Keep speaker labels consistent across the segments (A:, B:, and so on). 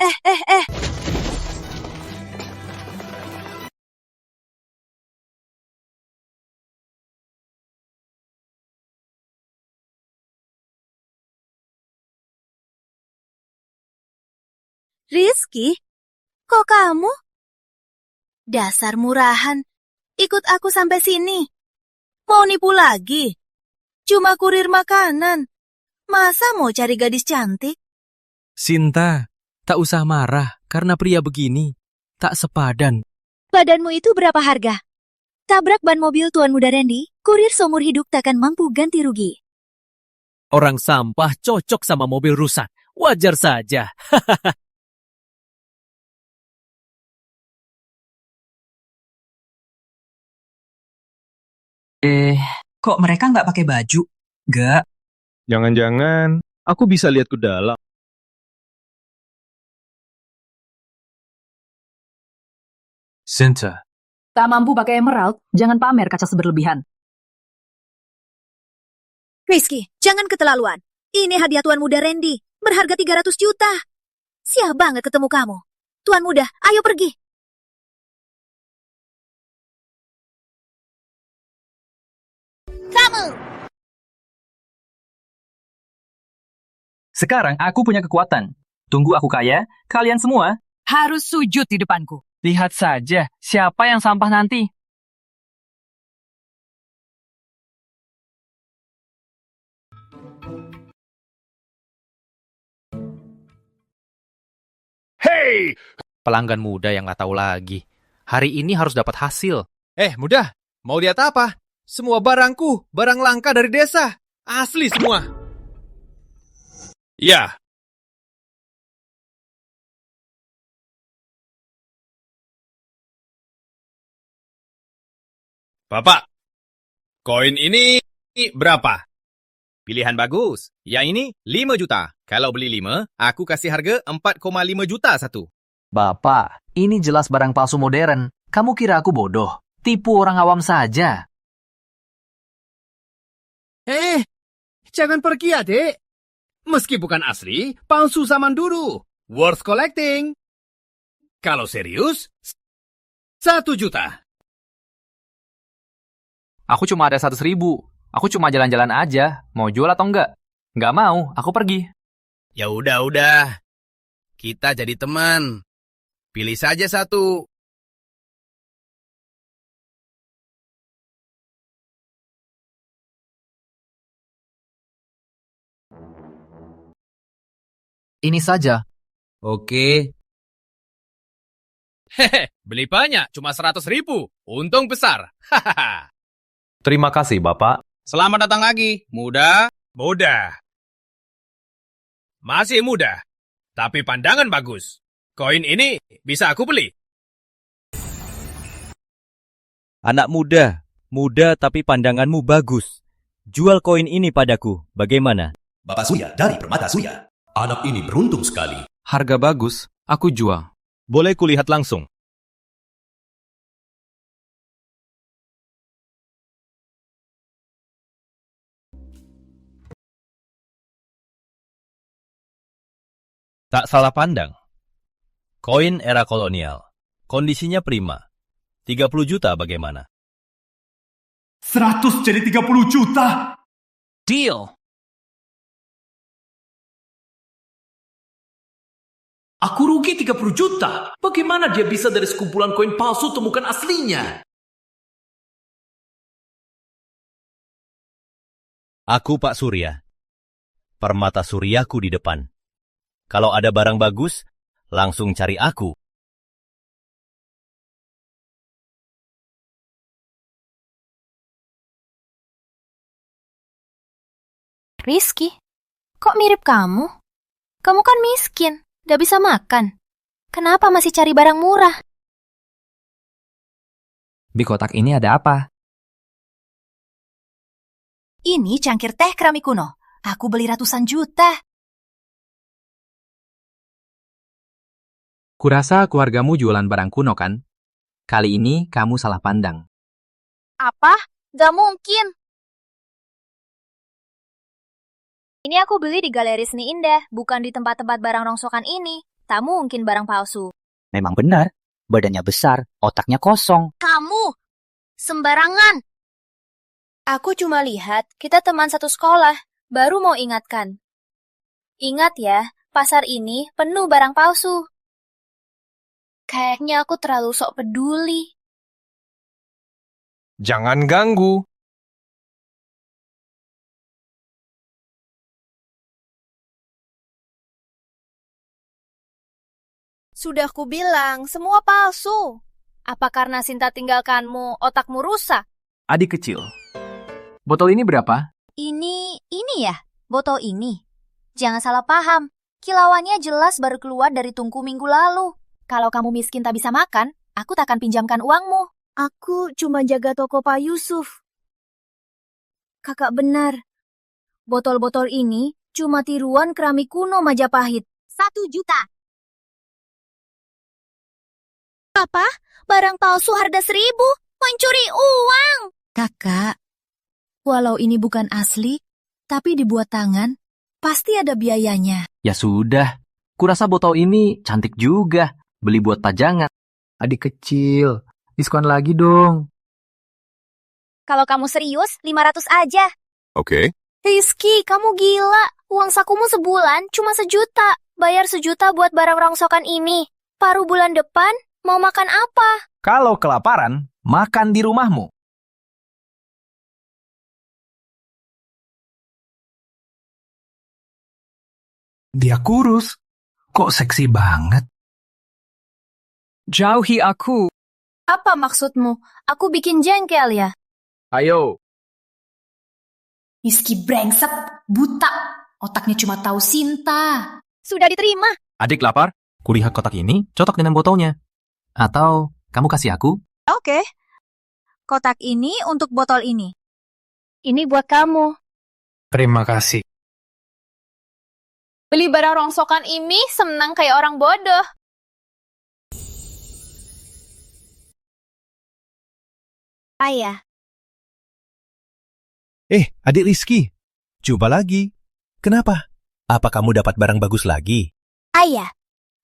A: Eh. Rizky, kok kamu? Dasar murahan, ikut aku sampai sini. Mau nipu lagi? Cuma kurir makanan. Masa mau cari gadis cantik?
B: Sinta, tak usah marah karena pria begini tak sepadan.
A: Badanmu itu berapa harga? Tabrak ban mobil Tuan Muda Randy, kurir seumur hidup takkan mampu ganti rugi.
B: Orang sampah cocok sama mobil rusak. Wajar saja.
C: Kok mereka nggak pakai baju? Nggak.
D: Jangan-jangan aku bisa lihat ke dalam.
B: Sinta,
E: Tak mampu pakai emerald, jangan pamer kaca seberlebihan.
A: Rizky, jangan keterlaluan. Ini hadiah Tuan Muda Randy, berharga 300 juta. Siap banget ketemu kamu. Tuan Muda, ayo pergi. Kamu!
C: Sekarang aku punya kekuatan. Tunggu aku kaya, kalian semua.
E: Harus sujud di depanku.
C: Lihat saja, siapa yang sampah nanti.
D: Hey!
B: pelanggan muda yang nggak tahu lagi. Hari ini harus dapat hasil.
F: Muda, mau lihat apa? Semua barangku, barang langka dari desa. Asli semua.
D: Ya, Bapak. Koin ini berapa?
F: Pilihan bagus. Yang ini 5 juta. Kalau beli 5, aku kasih harga 4,5 juta satu.
C: Bapak, ini jelas barang palsu modern. Kamu kira aku bodoh? Tipu orang awam saja.
F: Jangan pergi adik. Meski bukan asli, palsu zaman dulu. Worth collecting. Kalau serius, 1 juta.
C: Aku cuma ada 100.000. Aku cuma jalan-jalan aja. Mau jual atau enggak? Enggak mau, aku pergi.
F: Ya udah. Kita jadi teman. Pilih saja satu.
C: Ini saja.
F: Oke. Beli banyak, cuma 100.000. Untung besar.
D: terima kasih, Bapak.
F: Selamat datang lagi, muda. Muda. Masih muda, tapi pandangan bagus. Koin ini bisa aku beli.
G: Anak muda tapi pandanganmu bagus. Jual koin ini padaku, bagaimana?
H: Bapak Surya dari Permata Surya. Anak ini beruntung sekali.
B: Harga bagus, aku jual.
G: Boleh kulihat langsung. Tak salah pandang. Koin era kolonial. Kondisinya prima. 30 juta bagaimana?
H: 100 jadi 30 juta.
C: Deal.
H: Aku rugi 30 juta. Bagaimana dia bisa dari sekumpulan koin palsu temukan aslinya?
G: Aku Pak Surya. Permata Suryaku di depan. Kalau ada barang bagus, langsung cari aku.
A: Rizky, kok mirip kamu? Kamu kan miskin, gak bisa makan. Kenapa masih cari barang murah?
C: Di kotak ini ada apa?
A: Ini cangkir teh keramik kuno. Aku beli ratusan juta.
C: Kurasa keluargamu jualan barang kuno kan? Kali ini kamu salah pandang.
A: Apa? Gak mungkin. Ini aku beli di Galeri Seni Indah, bukan di tempat-tempat barang rongsokan ini. tak mungkin barang palsu.
I: Memang benar, badannya besar, otaknya kosong.
A: Kamu sembarangan. Aku cuma lihat kita teman satu sekolah, baru mau ingatkan. Ingat ya, pasar ini penuh barang palsu. Kayaknya aku terlalu sok peduli.
D: Jangan ganggu.
A: Sudah kubilang, semua palsu. Apa karena Sinta tinggalkanmu, otakmu rusak?
C: Adik kecil, botol ini berapa?
A: Ini ya, botol ini. Jangan salah paham, kilauannya jelas baru keluar dari tungku minggu lalu. Kalau kamu miskin tak bisa makan, aku takkan pinjamkan uangmu. Aku cuma jaga toko Pak Yusuf. Kakak benar. Botol-botol ini cuma tiruan keramik kuno Majapahit. 1 juta. Apa? Barang palsu harga 1.000? Mencuri uang! Kakak, walau ini bukan asli, tapi dibuat tangan, pasti ada biayanya.
C: Ya sudah, kurasa botol ini cantik juga. Beli buat pajangan. Adik kecil, diskon lagi dong.
A: Kalau kamu serius, 500 aja.
D: Oke.
A: Rizky, kamu gila. Uang sakumu sebulan cuma 1 juta. Bayar 1 juta buat barang rongsokan ini. Paruh bulan depan, mau makan apa?
C: Kalau kelaparan, makan di rumahmu.
H: Dia kurus. Kok seksi banget?
E: Jauhi aku.
A: Apa maksudmu? Aku bikin jengkel ya?
C: Ayo.
J: Rizky brengsek, buta. Otaknya cuma tahu Sinta.
A: Sudah diterima.
C: Adik lapar? Kulihat kotak ini cocok dengan botolnya. Atau kamu kasih aku?
A: Oke. Kotak ini untuk botol ini. Ini buat kamu.
H: Terima kasih.
A: Beli barang rongsokan ini senang kayak orang bodoh. Ayah.
G: Adik Rizky. Jumpa lagi. Kenapa? Apa kamu dapat barang bagus lagi?
A: Ayah,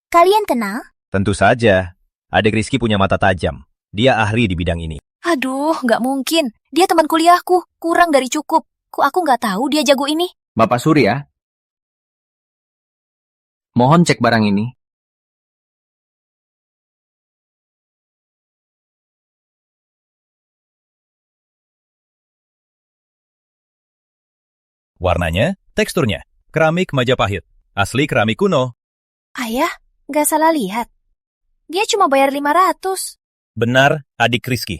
A: kalian kenal?
G: Tentu saja. Adik Rizky punya mata tajam. Dia ahli di bidang ini.
A: Aduh, nggak mungkin. Dia teman kuliahku. Kurang dari cukup. Kok aku nggak tahu dia jago ini?
C: Bapak Surya, mohon cek barang ini.
G: Warnanya, teksturnya, keramik Majapahit. Asli keramik kuno.
A: Ayah, nggak salah lihat. Dia cuma bayar 500.
G: Benar, adik Rizky.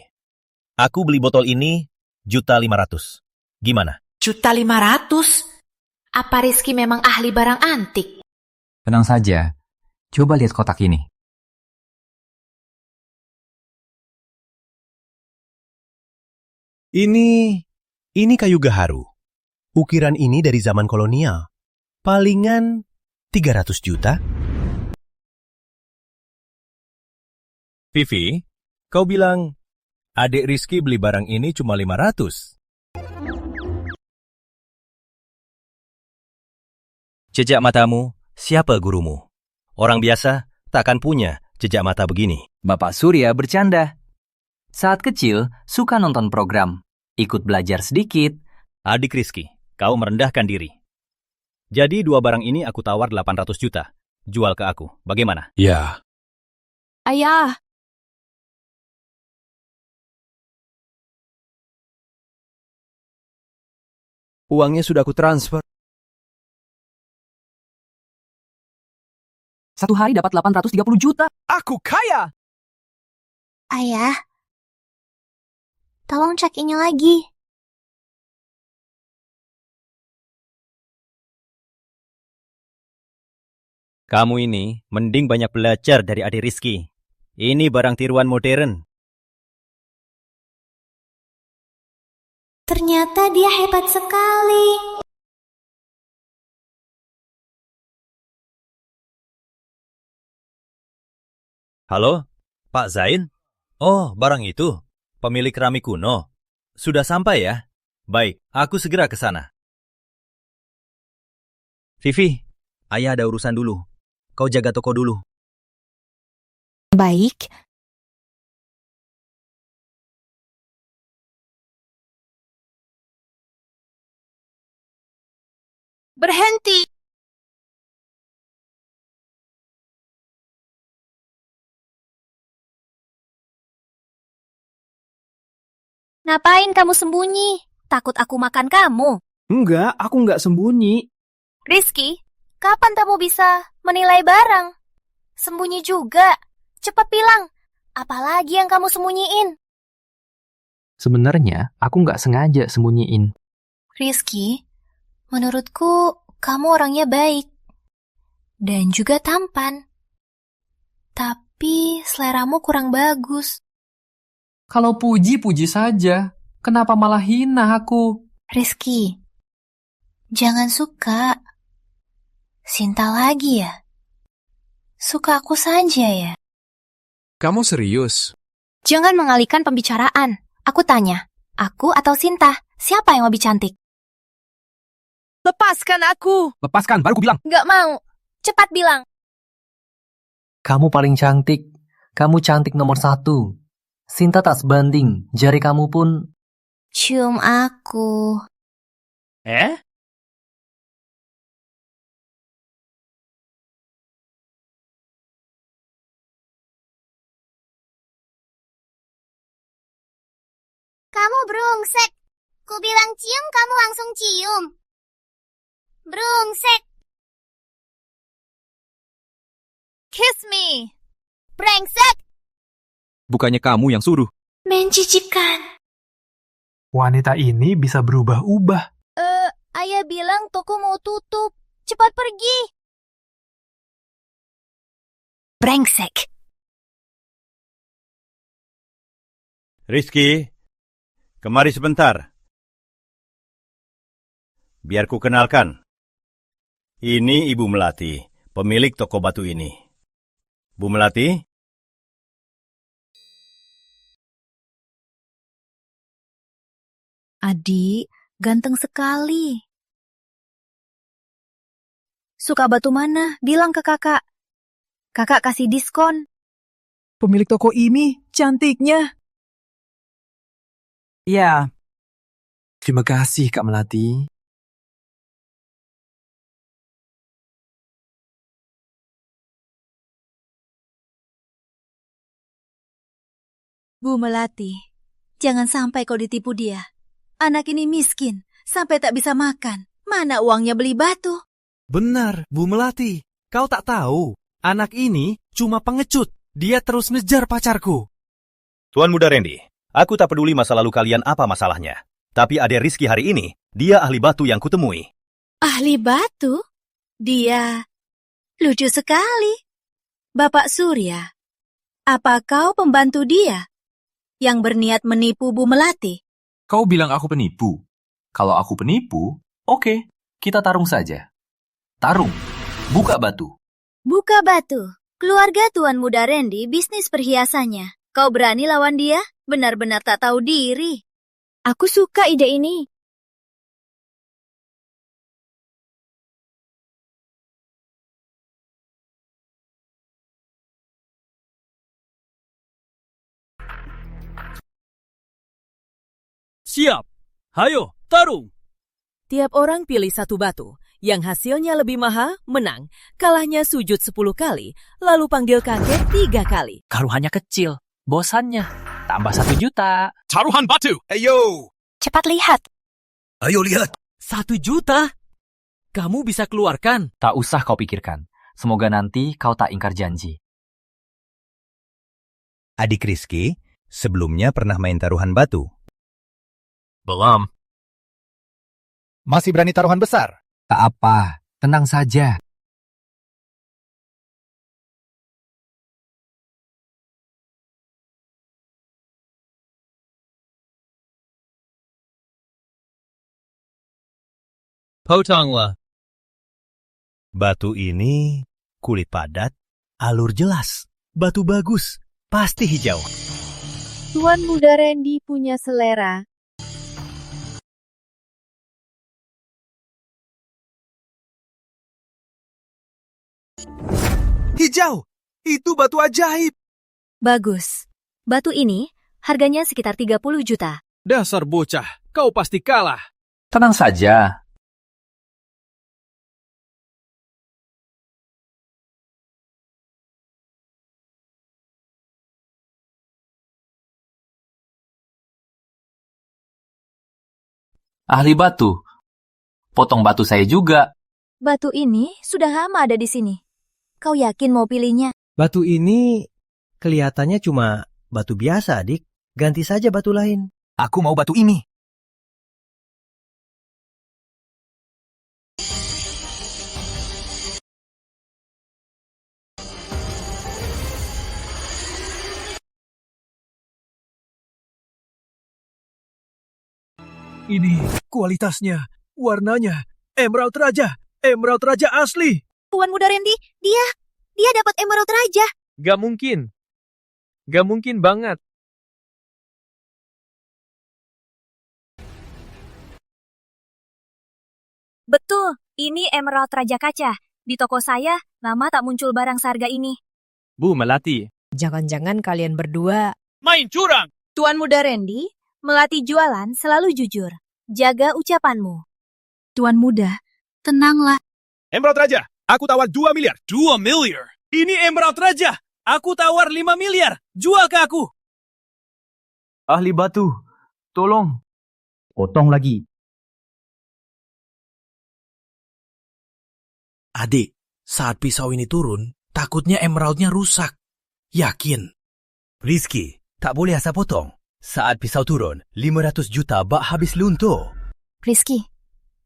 G: Aku beli botol ini 1.500.000. Gimana?
J: 1.500.000? Apa Rizky memang ahli barang antik?
C: Tenang saja. Coba lihat kotak ini.
G: Ini kayu gaharu. Ukiran ini dari zaman kolonial. Palingan 300 juta. Vivi, kau bilang adik Rizky beli barang ini cuma 500. Jejak matamu, siapa gurumu? Orang biasa tak akan punya jejak mata begini.
C: Bapak Surya bercanda. Saat kecil, suka nonton program. Ikut belajar sedikit.
G: Adik Rizky, kau merendahkan diri. Jadi 2 barang ini aku tawar 800 juta. Jual ke aku, bagaimana?
H: Ya.
A: Ayah.
G: Uangnya sudah aku transfer.
E: 1 hari dapat 830 juta.
C: Aku kaya!
A: Ayah. Tolong cek ini lagi.
G: Kamu ini mending banyak belajar dari adik Rizky. Ini barang tiruan modern.
A: Ternyata dia hebat sekali.
G: Halo, Pak Zain? Oh, barang itu. Pemilik keramik kuno. Sudah sampai ya? Baik, aku segera ke sana. Vivi, ayah ada urusan dulu. kau jaga toko dulu.
A: Baik. Berhenti. Ngapain kamu sembunyi? Takut aku makan kamu.
D: Enggak, aku enggak sembunyi.
A: Rizky, kapan kamu bisa menilai barang? Sembunyi juga. Cepat bilang, apalagi yang kamu sembunyiin?
C: Sebenarnya aku nggak sengaja sembunyiin.
A: Rizky, menurutku kamu orangnya baik. Dan juga tampan. Tapi seleramu kurang bagus.
B: Kalau puji-puji saja, kenapa malah hina aku?
A: Rizky, jangan suka. Sinta lagi ya? Suka aku saja ya?
K: Kamu serius?
A: Jangan mengalihkan pembicaraan. Aku tanya, aku atau Sinta, siapa yang lebih cantik? Lepaskan aku.
C: Lepaskan, baru ku bilang.
A: Nggak mau. Cepat bilang.
C: Kamu paling cantik. Kamu cantik nomor 1. Sinta tak sebanding. Jari kamu pun...
A: Cium aku.
L: Kamu brengsek. Ku bilang cium, kamu langsung cium. Brengsek.
A: Kiss me.
L: Brengsek.
K: Bukannya kamu yang suruh.
J: Mencicikan.
M: Wanita ini bisa berubah-ubah.
A: Ayah bilang toko mau tutup. Cepat pergi. Brengsek.
G: Rizky, kemari sebentar. Biar ku kenalkan. Ini Ibu Melati, pemilik toko batu ini. Bu Melati?
A: Adik, ganteng sekali. Suka batu mana? Bilang ke kakak. Kakak kasih diskon.
M: Pemilik toko ini cantiknya.
B: Ya. Terima kasih, Kak Melati.
A: Bu Melati, jangan sampai kau ditipu dia. Anak ini miskin, sampai tak bisa makan. Mana uangnya beli batu?
B: Benar, Bu Melati. Kau tak tahu, anak ini cuma pengecut. Dia terus ngejar pacarku.
G: Tuan Muda Randy, aku tak peduli masa lalu kalian apa masalahnya. Tapi ada Rizky hari ini, dia ahli batu yang kutemui.
A: Ahli batu? Dia lucu sekali. Bapak Surya, apa kau pembantu dia yang berniat menipu Bu Melati?
B: Kau bilang aku penipu. Kalau aku penipu, oke, kita tarung saja. Tarung, buka batu.
A: Buka batu. Keluarga Tuan Muda Randy bisnis perhiasannya. Kau berani lawan dia? Benar-benar tak tahu diri. Aku suka ide ini.
H: Siap. Hayo, tarung.
N: Tiap orang pilih satu batu. Yang hasilnya lebih mahal, menang. Kalahnya sujud 10 kali, lalu panggil kakek 3 kali.
B: Taruhannya kecil. Bosannya. Tambah 1 juta.
K: Taruhan batu. Ayo.
A: Cepat lihat.
K: Ayo lihat.
N: 1 juta? Kamu bisa keluarkan.
C: Tak usah kau pikirkan. Semoga nanti kau tak ingkar janji.
G: Adik Rizky, sebelumnya pernah main taruhan batu?
K: Belum.
G: Masih berani taruhan besar?
C: Tak apa, tenang saja.
G: Potonglah. Batu ini kulit padat, alur jelas, batu bagus, pasti hijau.
A: Tuan Muda Randy punya selera.
K: Hijau! Itu batu ajaib!
N: Bagus. Batu ini harganya sekitar 30 juta.
H: Dasar bocah, kau pasti kalah.
B: Tenang saja. Ahli batu, potong batu saya juga.
A: Batu ini sudah lama ada di sini. Kau yakin mau pilihnya?
O: Batu ini kelihatannya cuma batu biasa, adik. Ganti saja batu lain.
K: Aku mau batu ini.
M: Ini kualitasnya, warnanya, Emerald Raja asli.
A: Tuan Muda Randy, dia dapat Emerald Raja.
D: Gak mungkin banget.
A: Betul, ini Emerald Raja kaca. Di toko saya, lama tak muncul barang seharga ini.
D: Bu Melati.
N: Jangan-jangan kalian berdua
H: Main curang!
A: Tuan Muda Randy, Melati jualan selalu jujur. Jaga ucapanmu.
E: Tuan Muda, tenanglah.
K: Emerald Raja, aku tawar 2 miliar.
H: 2 miliar? Ini Emerald Raja! Aku tawar 5 miliar! Jual ke aku!
C: Ahli batu, tolong.
O: Potong lagi.
H: Adik, saat pisau ini turun, takutnya emeraldnya rusak. Yakin?
G: Rizky, tak boleh asal potong. Saat pisau turun, 500 juta bak habis luntur.
A: Rizky,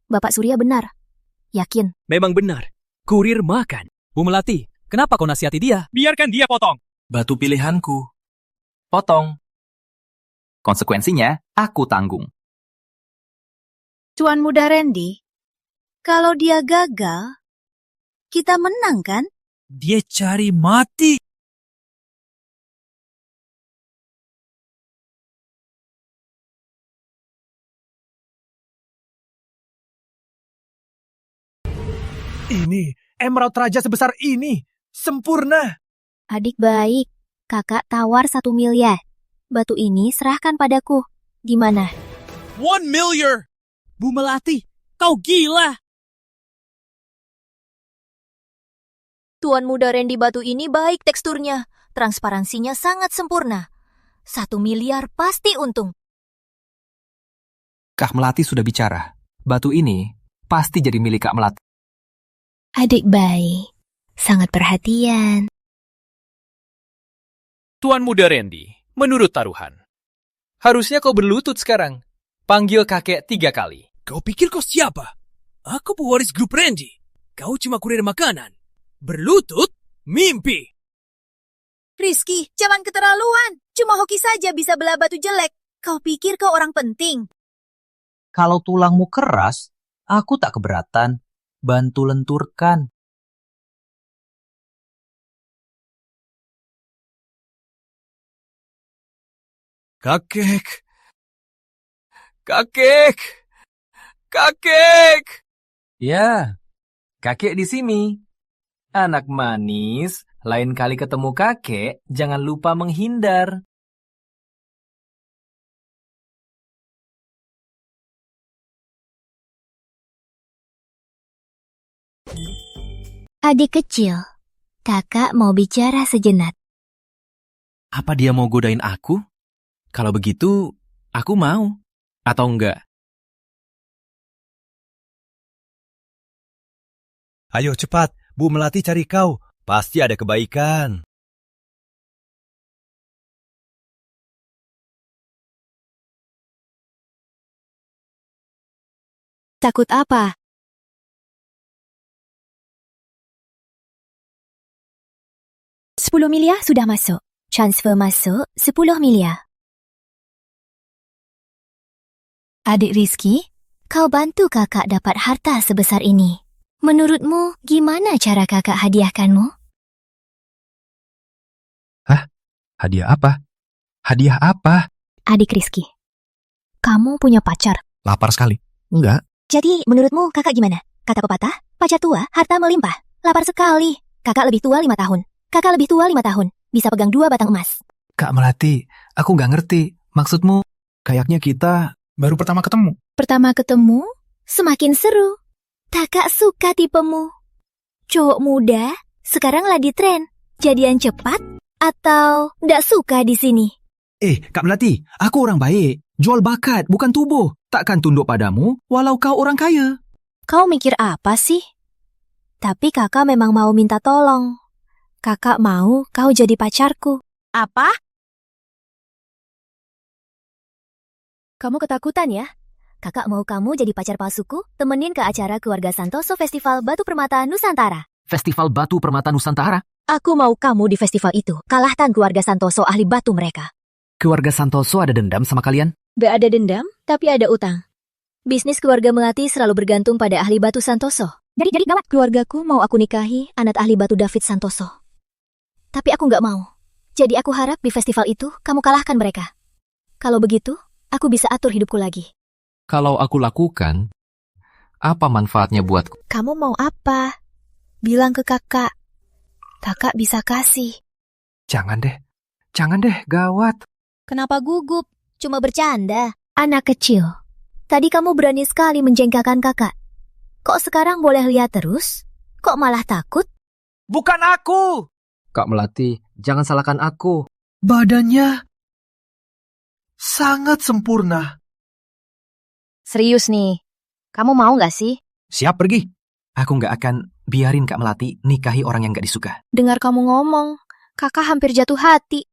A: Bapak Surya benar. Yakin?
H: Memang benar. Kurir makan. Bu Melati, kenapa kau nasihati dia? Biarkan dia potong.
B: Batu pilihanku. Potong. Konsekuensinya, aku tanggung.
A: Tuan Muda Randy, kalau dia gagal, kita menang kan?
H: Dia cari mati.
M: Ini, Emerald Raja sebesar ini. Sempurna.
A: Adik baik, kakak tawar 1 miliar. Batu ini serahkan padaku. Gimana?
H: 1 miliar! Bu Melati, kau gila!
A: Tuan Muda Randy, batu ini baik teksturnya. Transparansinya sangat sempurna. 1 miliar pasti untung.
B: Kak Melati sudah bicara. Batu ini pasti jadi milik Kak Melati.
A: Adik baik, sangat perhatian.
H: Tuan Muda Randy, menurut taruhan, harusnya kau berlutut sekarang. Panggil kakek 3 kali. Kau pikir kau siapa? Aku pewaris grup Randy. Kau cuma kurir makanan. Berlutut? Mimpi!
A: Rizky, jangan keterlaluan. Cuma hoki saja bisa belah batu jelek. Kau pikir kau orang penting?
I: Kalau tulangmu keras, aku tak keberatan. Bantu lenturkan.
K: Kakek!
B: Ya, kakek di sini. Anak manis, lain kali ketemu kakek, jangan lupa menghindar.
A: Adik kecil, kakak mau bicara sejenak.
F: Apa dia mau godain aku? Kalau begitu, aku mau. Atau enggak?
G: Ayo cepat, Bu Melati cari kau. Pasti ada kebaikan.
A: Takut apa? $10 miliar sudah masuk. Transfer masuk 10 miliar. Adik Rizky, kau bantu kakak dapat harta sebesar ini. Menurutmu, gimana cara kakak hadiahkanmu?
K: Hah? Hadiah apa? Hadiah apa?
A: Adik Rizky, kamu punya pacar.
K: Lapar sekali. Enggak.
A: Jadi, menurutmu kakak gimana? Kata pepatah, pacar tua, harta melimpah. Lapar sekali.
P: Kakak lebih tua 5 tahun. Kakak lebih tua 5 tahun. Bisa pegang 2 batang emas.
K: Kak Melati, aku nggak ngerti. Maksudmu, kayaknya kita baru pertama ketemu.
P: Pertama ketemu, semakin seru. Kakak suka tipemu. Cowok muda, sekarang lagi tren. Jadian cepat atau nggak suka di sini?
K: Kak Melati, aku orang baik. Jual bakat, bukan tubuh. Takkan tunduk padamu, walau kau orang kaya.
P: Kau mikir apa sih? Tapi kakak memang mau minta tolong. Kakak mau kau jadi pacarku. Apa? Kamu ketakutan ya? Kakak mau kamu jadi pacar palsuku, temenin ke acara keluarga Santoso Festival Batu Permata Nusantara.
C: Festival Batu Permata Nusantara?
P: Aku mau kamu di festival itu. Kalahkan keluarga Santoso ahli batu mereka.
C: Keluarga Santoso ada dendam sama kalian?
P: Gak ada dendam, tapi ada utang. Bisnis keluarga Melati selalu bergantung pada ahli batu Santoso. Jadi gawat. Keluargaku mau aku nikahi anak ahli batu David Santoso. Tapi aku gak mau. Jadi aku harap di festival itu kamu kalahkan mereka. Kalau begitu, aku bisa atur hidupku lagi.
B: Kalau aku lakukan, apa manfaatnya buatku?
P: Kamu mau apa? Bilang ke kakak. Kakak bisa kasih.
K: Jangan deh, gawat.
P: Kenapa gugup? Cuma bercanda. Anak kecil. Tadi kamu berani sekali menjengkelkan kakak. Kok sekarang boleh lihat terus? Kok malah takut?
M: Bukan aku!
C: Kak Melati, jangan salahkan aku.
M: Badannya sangat sempurna.
P: Serius nih, kamu mau gak sih?
K: Siap pergi.
C: Aku nggak akan biarin Kak Melati nikahi orang yang nggak disuka.
P: Dengar kamu ngomong, kakak hampir jatuh hati.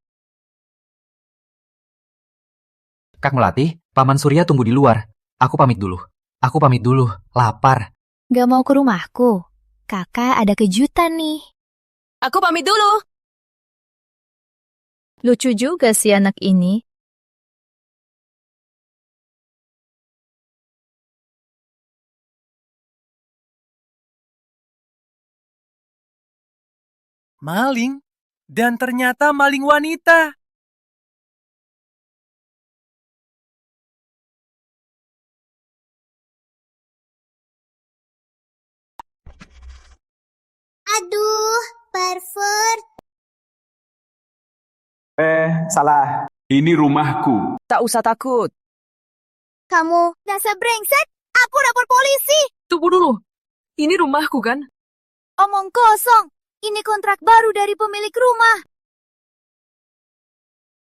C: Kak Melati, Paman Surya tunggu di luar. Aku pamit dulu. Lapar.
P: Gak mau ke rumahku? Kakak ada kejutan nih.
N: Aku pamit dulu.
A: Lucu juga si anak ini.
M: Maling? Dan ternyata maling wanita.
L: Aduh, Perfur.
Q: Salah. Ini rumahku.
H: Tak usah takut.
L: Kamu dasar brengsek. Aku lapor polisi.
E: Tunggu dulu. Ini rumahku kan?
L: Omong kosong. Ini kontrak baru dari pemilik rumah.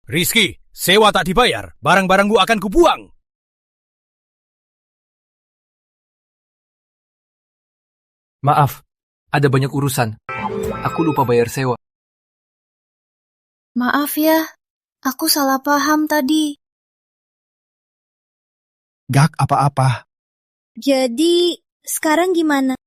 G: Rizky, sewa tak dibayar. Barang-barangku akan kubuang.
B: Maaf, ada banyak urusan. Aku lupa bayar sewa.
A: Maaf ya, aku salah paham tadi.
K: Gak apa-apa.
A: Jadi, sekarang gimana?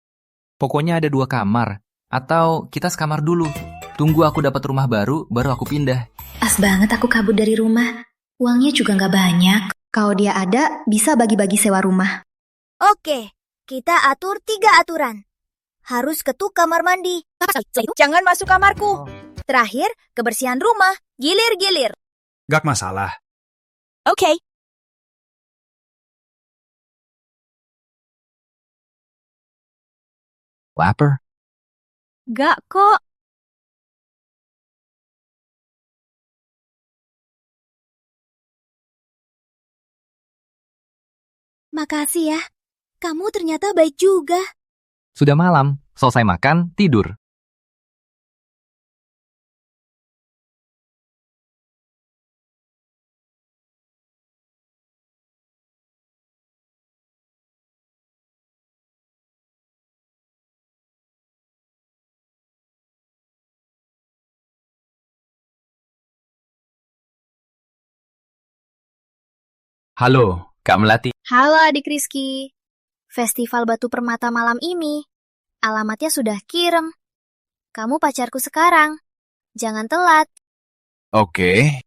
B: Pokoknya ada 2 kamar. Atau kita sekamar dulu. Tunggu aku dapat rumah baru aku pindah.
A: Pas banget aku kabur dari rumah. Uangnya juga nggak banyak. Kalau dia ada, bisa bagi-bagi sewa rumah.
L: Oke, kita atur 3 aturan. Harus ketuk kamar mandi. Jangan masuk kamarku. Terakhir, kebersihan rumah. Gilir-gilir.
K: Gak masalah.
L: Oke.
C: Lapar?
A: Gak kok.
L: Makasih ya. Kamu ternyata baik juga.
C: Sudah malam, selesai makan, tidur.
B: Halo, Kak Melati.
P: Halo adik Rizky. Festival Batu Permata malam ini. Alamatnya sudah kirim. Kamu pacarku sekarang. Jangan telat.
K: Oke.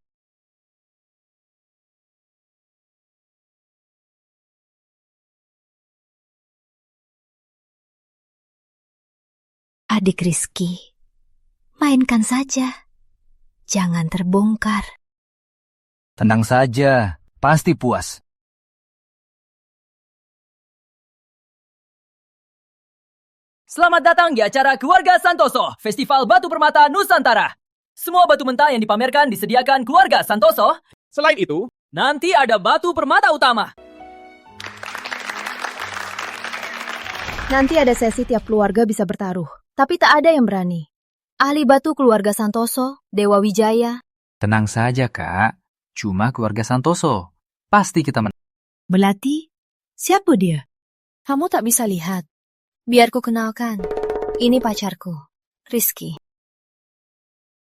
P: Adik Rizky, mainkan saja. Jangan terbongkar.
C: Tenang saja, pasti puas.
P: Sekarang
N: Selamat datang di acara Keluarga Santoso, Festival Batu Permata Nusantara. Semua batu mentah yang dipamerkan disediakan keluarga Santoso.
F: Selain itu,
N: nanti ada batu permata utama.
A: Nanti ada sesi tiap keluarga bisa bertaruh, tapi tak ada yang berani. Ahli batu keluarga Santoso, Dewa Wijaya.
B: Tenang saja, Kak. Cuma keluarga Santoso. Pasti kita menang.
A: Melati? Siapa dia? Kamu tak bisa lihat. Biar ku kenalkan. Ini pacarku, Rizky.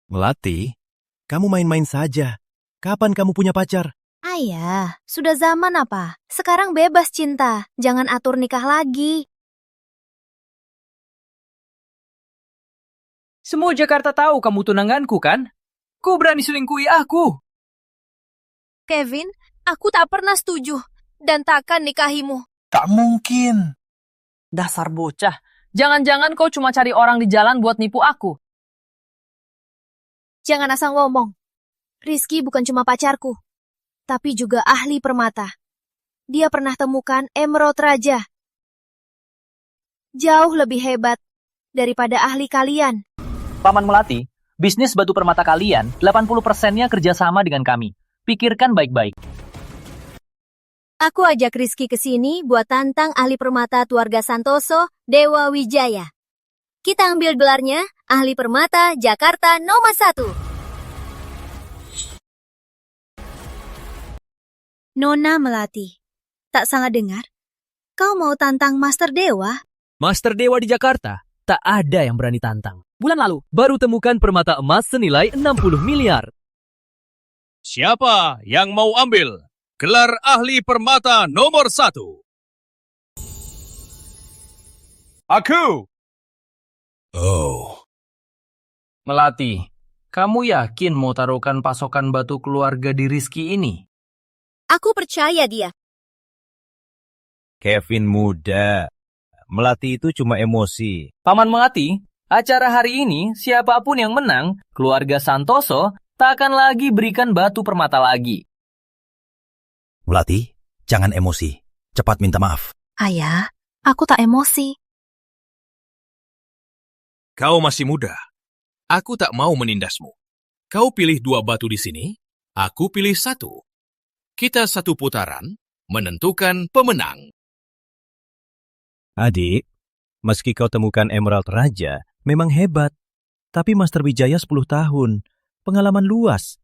G: Melati, kamu main-main saja. Kapan kamu punya pacar?
L: Ayah, sudah zaman apa? Sekarang bebas cinta. Jangan atur nikah lagi.
H: Semua Jakarta tahu kamu tunanganku, kan? Kau berani selingkuhi aku.
A: Kevin, aku tak pernah setuju. Dan takkan nikahimu.
M: Tak mungkin.
N: Dasar bocah. Jangan-jangan kau cuma cari orang di jalan buat nipu aku.
A: Jangan asal ngomong. Rizky bukan cuma pacarku, tapi juga ahli permata. Dia pernah temukan emerald raja. Jauh lebih hebat daripada ahli kalian.
C: Paman Melati, bisnis batu permata kalian 80%-nya kerjasama dengan kami. Pikirkan baik-baik.
L: Aku ajak Rizky ke sini buat tantang ahli permata keluarga Santoso, Dewa Wijaya. Kita ambil gelarnya ahli permata Jakarta nomor 1. Nona Melati, tak salah dengar? Kau mau tantang Master Dewa?
H: Master Dewa di Jakarta, tak ada yang berani tantang. Bulan lalu, baru temukan permata emas senilai 60 miliar.
F: siapa yang mau ambil gelar ahli permata nomor 1? Aku.
B: Oh. Melati, kamu yakin mau taruhkan pasokan batu keluarga di Rizky ini?
L: Aku percaya dia.
G: Kevin muda. Melati itu cuma emosi.
C: Paman Melati, acara hari ini siapapun yang menang, keluarga Santoso tak akan lagi berikan batu permata lagi.
G: Melati, jangan emosi. Cepat minta maaf.
A: Ayah, aku tak emosi.
F: Kau masih muda. Aku tak mau menindasmu. Kau pilih 2 batu di sini, aku pilih 1. Kita 1 putaran, menentukan pemenang.
G: Adik, meski kau temukan Emerald Raja, memang hebat. Tapi Master Wijaya 10 tahun, pengalaman luas.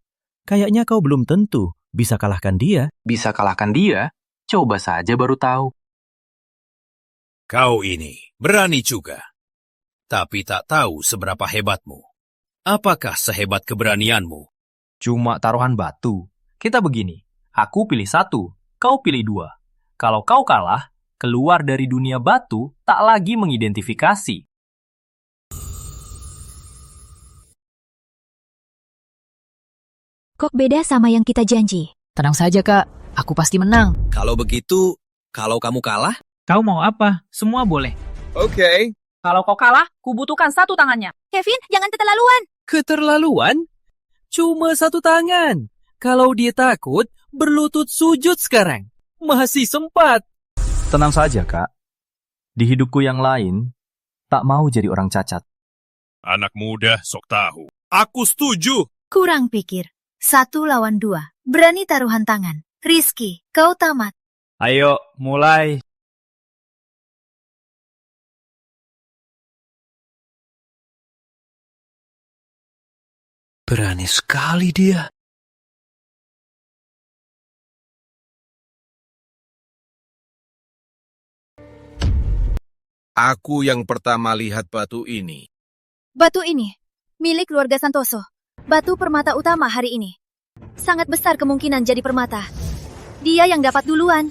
G: Kayaknya kau belum tentu bisa kalahkan dia.
B: Bisa kalahkan dia? Coba saja baru tahu.
F: Kau ini berani juga. Tapi tak tahu seberapa hebatmu. Apakah sehebat keberanianmu?
C: Cuma taruhan batu. Kita begini, aku pilih 1, kau pilih 2. Kalau kau kalah, keluar dari dunia batu tak lagi mengidentifikasi.
P: Kok beda sama yang kita janji?
E: Tenang saja, Kak. Aku pasti menang.
F: Kalau begitu, kalau kamu kalah?
E: Kau mau apa? Semua boleh.
F: Oke.
N: Kalau kau kalah, kubutuhkan 1 tangannya.
L: Kevin, jangan keterlaluan.
H: Keterlaluan? Cuma 1 tangan. Kalau dia takut, berlutut sujud sekarang. Masih sempat.
B: Tenang saja, Kak. Di hidupku yang lain, tak mau jadi orang cacat.
F: Anak muda sok tahu. Aku setuju.
L: Kurang pikir. 1 lawan 2. Berani taruhan tangan. Rizky, kau tamat.
G: Ayo, mulai.
M: Berani sekali dia.
F: Aku yang pertama lihat batu ini.
L: Batu ini, milik keluarga Santoso. Batu permata utama hari ini. Sangat besar kemungkinan jadi permata. Dia yang dapat duluan.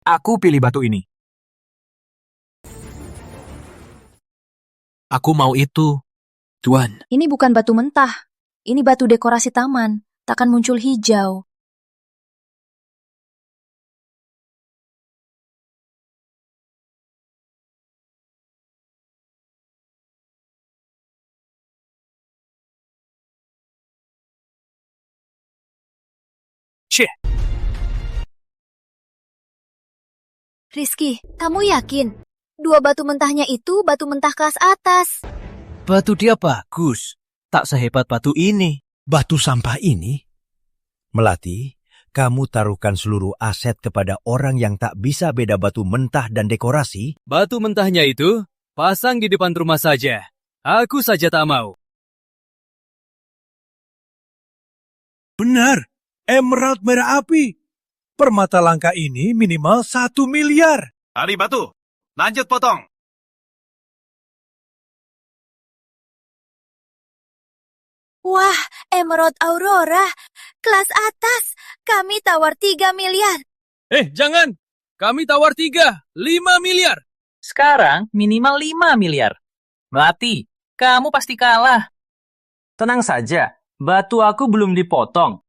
K: Aku pilih batu ini. Aku mau itu, Tuan.
A: Ini bukan batu mentah. Ini batu dekorasi taman. Takkan muncul hijau.
K: Cih.
P: Rizky, kamu yakin? 2 batu mentahnya itu batu mentah kelas atas.
G: Batu dia bagus. Tak sehebat batu ini.
M: Batu sampah ini? Melati, kamu taruhkan seluruh aset kepada orang yang tak bisa beda batu mentah dan dekorasi?
H: Batu mentahnya itu pasang di depan rumah saja. Aku saja tak mau.
M: Benar, emerald merah api. Permata langka ini minimal 1 miliar.
R: Ahli batu, lanjut potong.
L: Wah, Emerald Aurora. Kelas atas. Kami tawar 3 miliar.
H: Jangan. Kami tawar 5 miliar.
C: Sekarang minimal 5 miliar. Melati, kamu pasti kalah. Tenang saja, batu aku belum dipotong.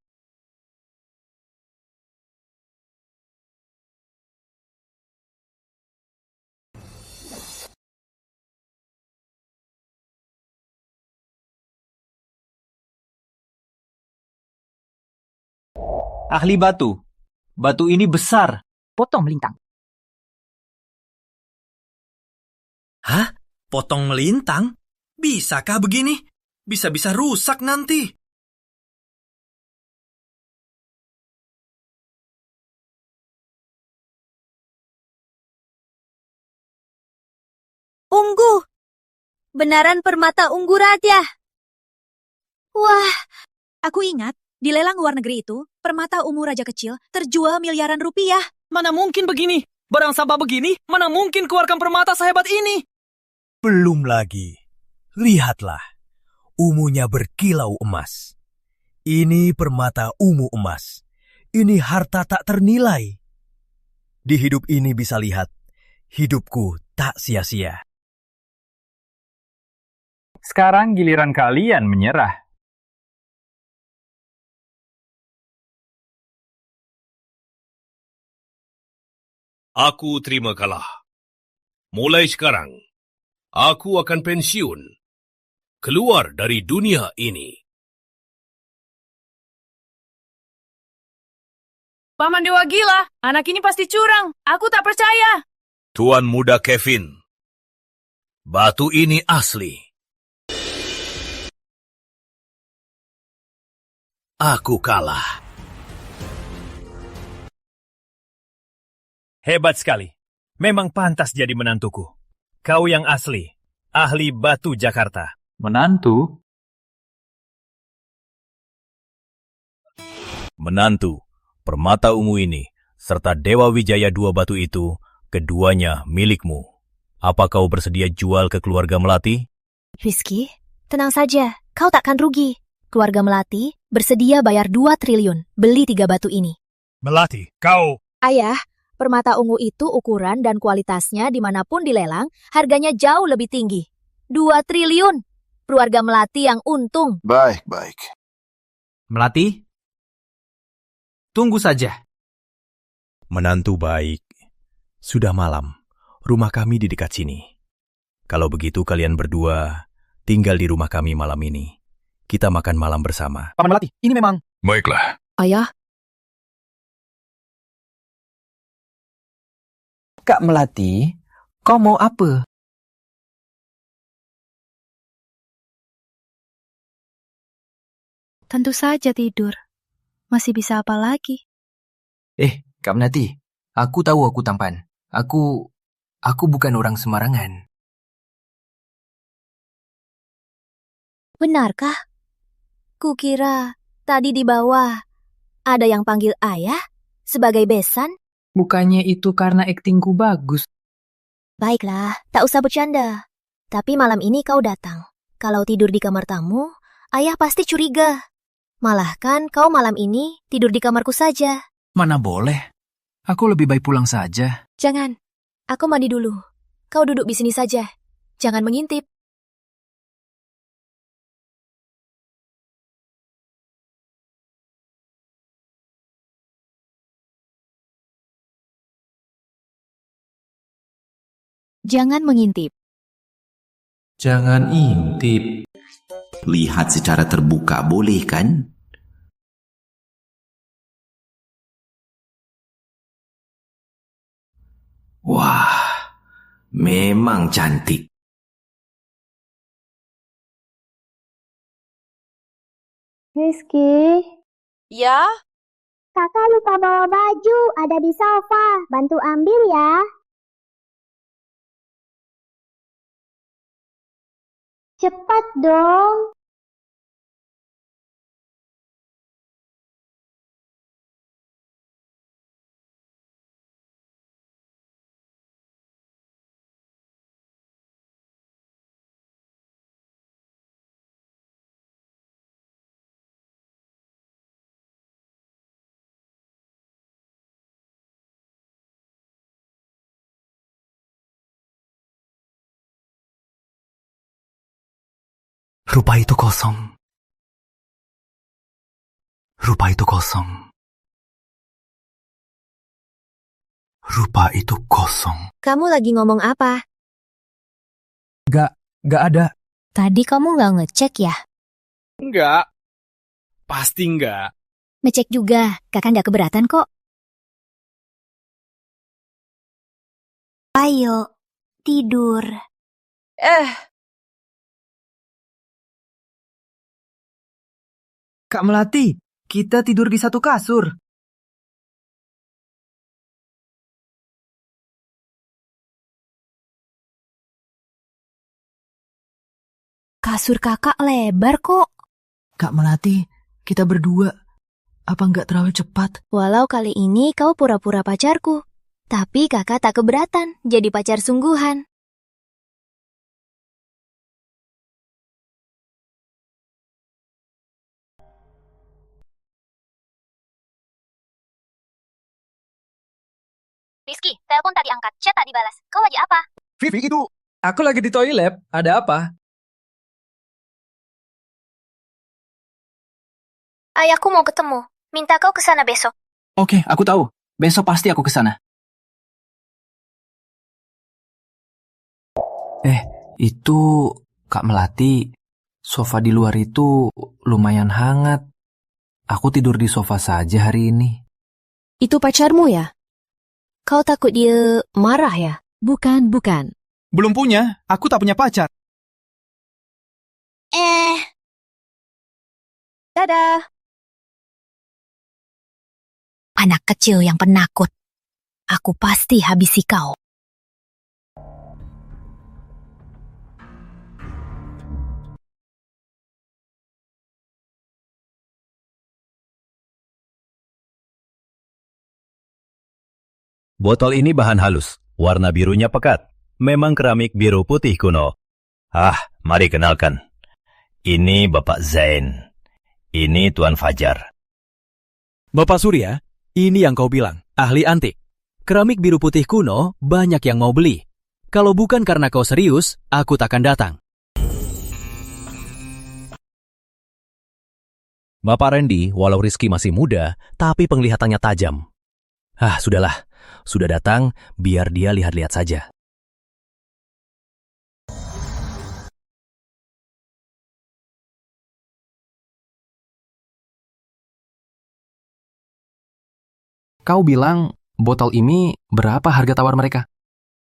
C: Ahli batu. Batu ini besar.
E: Potong melintang.
M: Hah? Potong melintang? Bisakah begini? Bisa-bisa rusak nanti.
L: Ungu. Benaran permata ungu raja. Wah,
N: aku ingat. Di lelang luar negeri itu, permata ungu raja kecil terjual miliaran rupiah.
H: Mana mungkin begini? Barang sampah begini, mana mungkin keluarkan permata sehebat ini?
M: Belum lagi. Lihatlah. Ungunya berkilau emas. Ini permata ungu emas. Ini harta tak ternilai. Di hidup ini bisa lihat, hidupku tak sia-sia.
C: Sekarang giliran kalian menyerah.
F: Aku terima kalah. Mulai sekarang, aku akan pensiun. Keluar dari dunia ini.
N: Paman Dewa gila, anak ini pasti curang. Aku tak percaya.
F: Tuan muda Kevin, batu ini asli. Aku kalah.
C: Hebat sekali. Memang pantas jadi menantuku. Kau yang asli. Ahli batu Jakarta.
Q: Menantu?
M: Menantu, permata ungu ini, serta Dewa Wijaya 2 batu itu, keduanya milikmu. Apa kau bersedia jual ke keluarga Melati?
P: Rizky, tenang saja. Kau takkan rugi. Keluarga Melati bersedia bayar 2 triliun beli 3 batu ini.
M: Melati, kau...
P: Ayah, permata ungu itu ukuran dan kualitasnya dimanapun dilelang, harganya jauh lebih tinggi. 2 triliun. Keluarga Melati yang untung.
R: Baik.
C: Melati? Tunggu saja.
M: Menantu baik. Sudah malam. Rumah kami di dekat sini. Kalau begitu kalian berdua tinggal di rumah kami malam ini. Kita makan malam bersama.
K: Paman Melati, ini memang...
F: Baiklah.
P: Ayah?
K: Kak Melati, kau mau apa?
P: Tentu saja tidur. Masih bisa apa lagi?
K: Kak Melati, aku tahu aku tampan. Aku bukan orang sembarangan.
P: Benarkah? Kukira tadi di bawah ada yang panggil ayah sebagai besan.
E: Bukannya itu karena aktingku bagus.
P: Baiklah, tak usah bercanda. Tapi malam ini kau datang. Kalau tidur di kamar tamu, ayah pasti curiga. Malah kan kau malam ini tidur di kamarku saja.
K: Mana boleh. Aku lebih baik pulang saja.
P: Jangan. Aku mandi dulu. Kau duduk di sini saja. Jangan mengintip. Jangan mengintip.
K: Jangan intip.
S: Lihat secara terbuka boleh kan? Wah, memang cantik.
L: Rizky,
A: Ya,
L: kakak lupa bawa baju, ada di sofa. Bantu ambil ya. Cepat dong.
K: Rupa itu kosong. Rupa itu kosong. Rupa itu kosong.
P: Kamu lagi ngomong apa?
K: Gak ada.
P: Tadi kamu nggak ngecek ya?
H: Enggak. Pasti enggak.
P: Ngecek juga, kakak nggak keberatan kok.
L: Ayo, tidur.
K: Kak Melati, kita tidur di satu kasur.
P: Kasur kakak lebar kok.
K: Kak Melati, kita berdua. Apa nggak terlalu cepat?
P: Walau kali ini kau pura-pura pacarku. Tapi kakak tak keberatan jadi pacar sungguhan.
L: Rizky, telepon tadi angkat, chat tak dibalas. Kau lagi apa?
C: Vivi, itu. Aku lagi di toilet. Ada apa?
L: Ayahku mau ketemu. Minta kau ke sana besok.
K: Oke, aku tahu. Besok pasti aku ke sana. Itu Kak Melati. Sofa di luar itu lumayan hangat. Aku tidur di sofa saja hari ini.
N: Itu pacarmu ya?
P: Kau takut dia marah ya?
N: Bukan.
R: Belum punya, aku tak punya pacar.
A: dadah.
P: Anak kecil yang penakut. Aku pasti habisi kau.
M: Botol ini bahan halus, warna birunya pekat. Memang keramik biru putih kuno. Mari kenalkan. Ini Bapak Zain. Ini Tuan Fajar.
H: Bapak Surya, ini yang kau bilang, ahli antik. Keramik biru putih kuno banyak yang mau beli. Kalau bukan karena kau serius, aku takkan datang.
M: Bapak Randy, walau Rizky masih muda, tapi penglihatannya tajam. Sudahlah. Sudah datang, biar dia lihat-lihat saja.
C: Kau bilang botol ini berapa harga tawar mereka?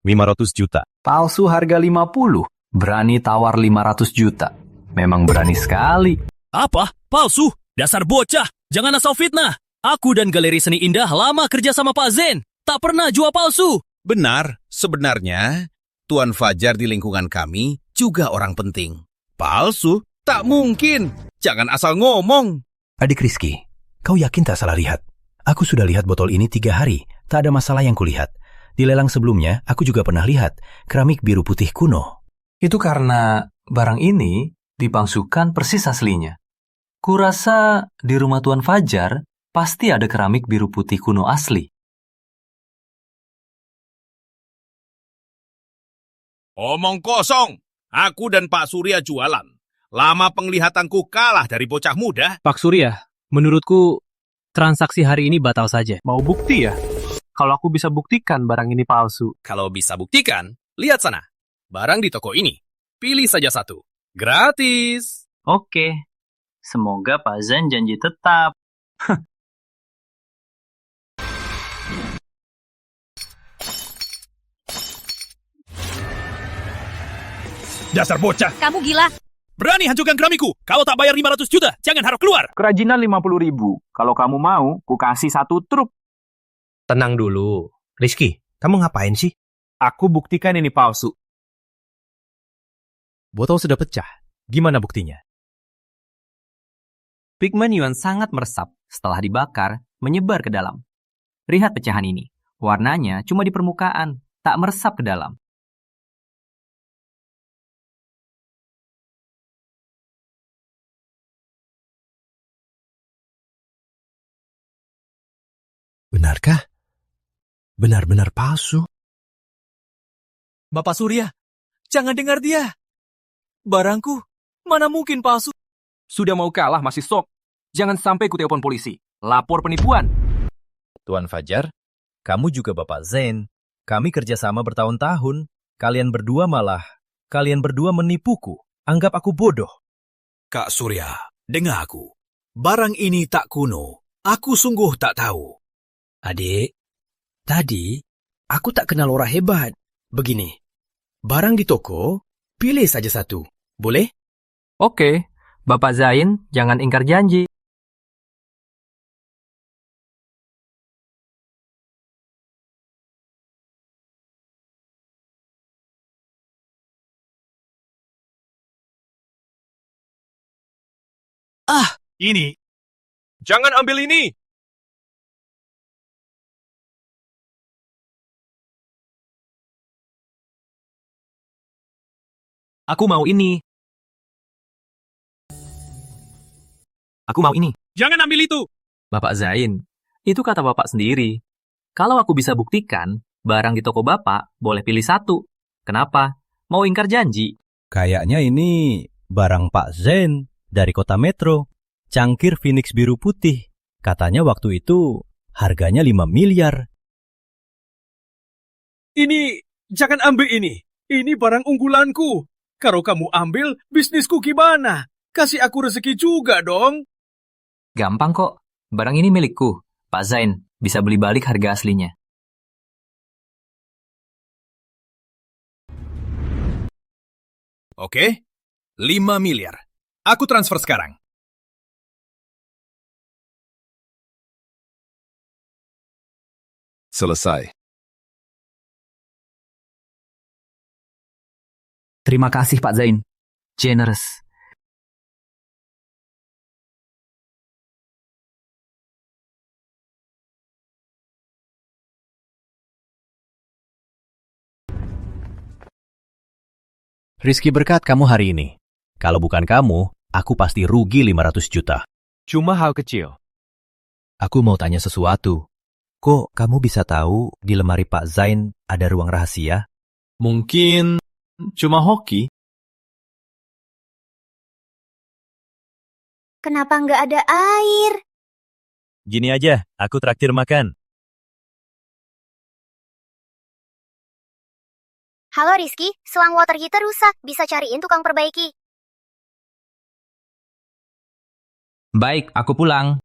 M: 500 juta.
C: Palsu harga 50. Berani tawar 500 juta. Memang berani sekali.
H: Apa? Palsu? Dasar bocah! Jangan asal fitnah! Aku dan Galeri Seni Indah lama kerja sama Pak Zain. Tak pernah jual palsu.
F: Benar, sebenarnya Tuan Fajar di lingkungan kami juga orang penting. Palsu? Tak mungkin. Jangan asal ngomong.
M: Adik Rizky, kau yakin tak salah lihat? Aku sudah lihat botol ini 3 hari. Tak ada masalah yang kulihat. Di lelang sebelumnya, aku juga pernah lihat keramik biru putih kuno.
B: Itu karena barang ini dipalsukan persis aslinya. Kurasa di rumah Tuan Fajar pasti ada keramik biru putih kuno asli.
F: Omong kosong. Aku dan Pak Surya jualan. Lama penglihatanku kalah dari bocah muda.
T: Pak Surya, menurutku transaksi hari ini batal saja.
D: Mau bukti ya? Kalau aku bisa buktikan barang ini palsu.
H: Kalau bisa buktikan, lihat sana. Barang di toko ini. Pilih saja satu. Gratis.
C: Oke. Semoga Pak Zain janji tetap.
F: Dasar bocah.
N: Kamu gila.
F: Berani hancurkan keramikku. Kalau tak bayar 500 juta, jangan harap keluar.
Q: Kerajinan 50.000. Kalau kamu mau, ku kasih 1 truk.
G: Tenang dulu. Rizky, kamu ngapain sih?
Q: Aku buktikan ini palsu.
G: Botol sudah pecah. Gimana buktinya?
B: Pigmen Yuan sangat meresap. Setelah dibakar, menyebar ke dalam. Lihat pecahan ini. Warnanya cuma di permukaan, tak meresap ke dalam.
G: Benarkah? Benar-benar palsu.
H: Bapak Surya, jangan dengar dia. Barangku, mana mungkin palsu?
C: Sudah mau kalah masih sok. Jangan sampai ku telepon polisi. Lapor penipuan.
M: Tuan Fajar, kamu juga Bapak Zain. Kami kerjasama bertahun-tahun. Kalian berdua menipuku. Anggap aku bodoh.
U: Kak Surya, dengar aku. Barang ini tak kuno. Aku sungguh tak tahu.
H: Adik, tadi aku tak kenal orang hebat. Begini, barang di toko, pilih saja satu. Boleh?
C: Oke, Bapak Zain, jangan ingkar janji.
U: Ini. Jangan ambil ini.
C: Aku mau ini. Aku mau ini.
F: Jangan ambil itu.
B: Bapak Zain, itu kata Bapak sendiri. Kalau aku bisa buktikan, barang di toko Bapak boleh pilih 1. Kenapa? Mau ingkar janji?
G: Kayaknya ini barang Pak Zain dari kota Metro. Cangkir Phoenix biru putih. Katanya waktu itu harganya 5 miliar.
R: Ini, jangan ambil ini. Ini barang unggulanku. Kalau kamu ambil, bisnisku gimana? Kasih aku rezeki juga dong.
B: Gampang kok. Barang ini milikku. Pak Zain bisa beli balik harga aslinya.
U: Oke, 5 miliar. Aku transfer sekarang.
V: Selesai.
B: Terima kasih Pak Zain. Generous.
G: Rizky berkat kamu hari ini. Kalau bukan kamu, aku pasti rugi 500 juta.
D: Cuma hal kecil.
G: Aku mau tanya sesuatu. Kok kamu bisa tahu di lemari Pak Zain ada ruang rahasia?
D: Mungkin cuma hoki.
L: Kenapa nggak ada air?
G: Gini aja, aku traktir makan.
L: Halo Rizky, selang water heater rusak. Bisa cariin tukang perbaiki.
B: Baik, aku pulang.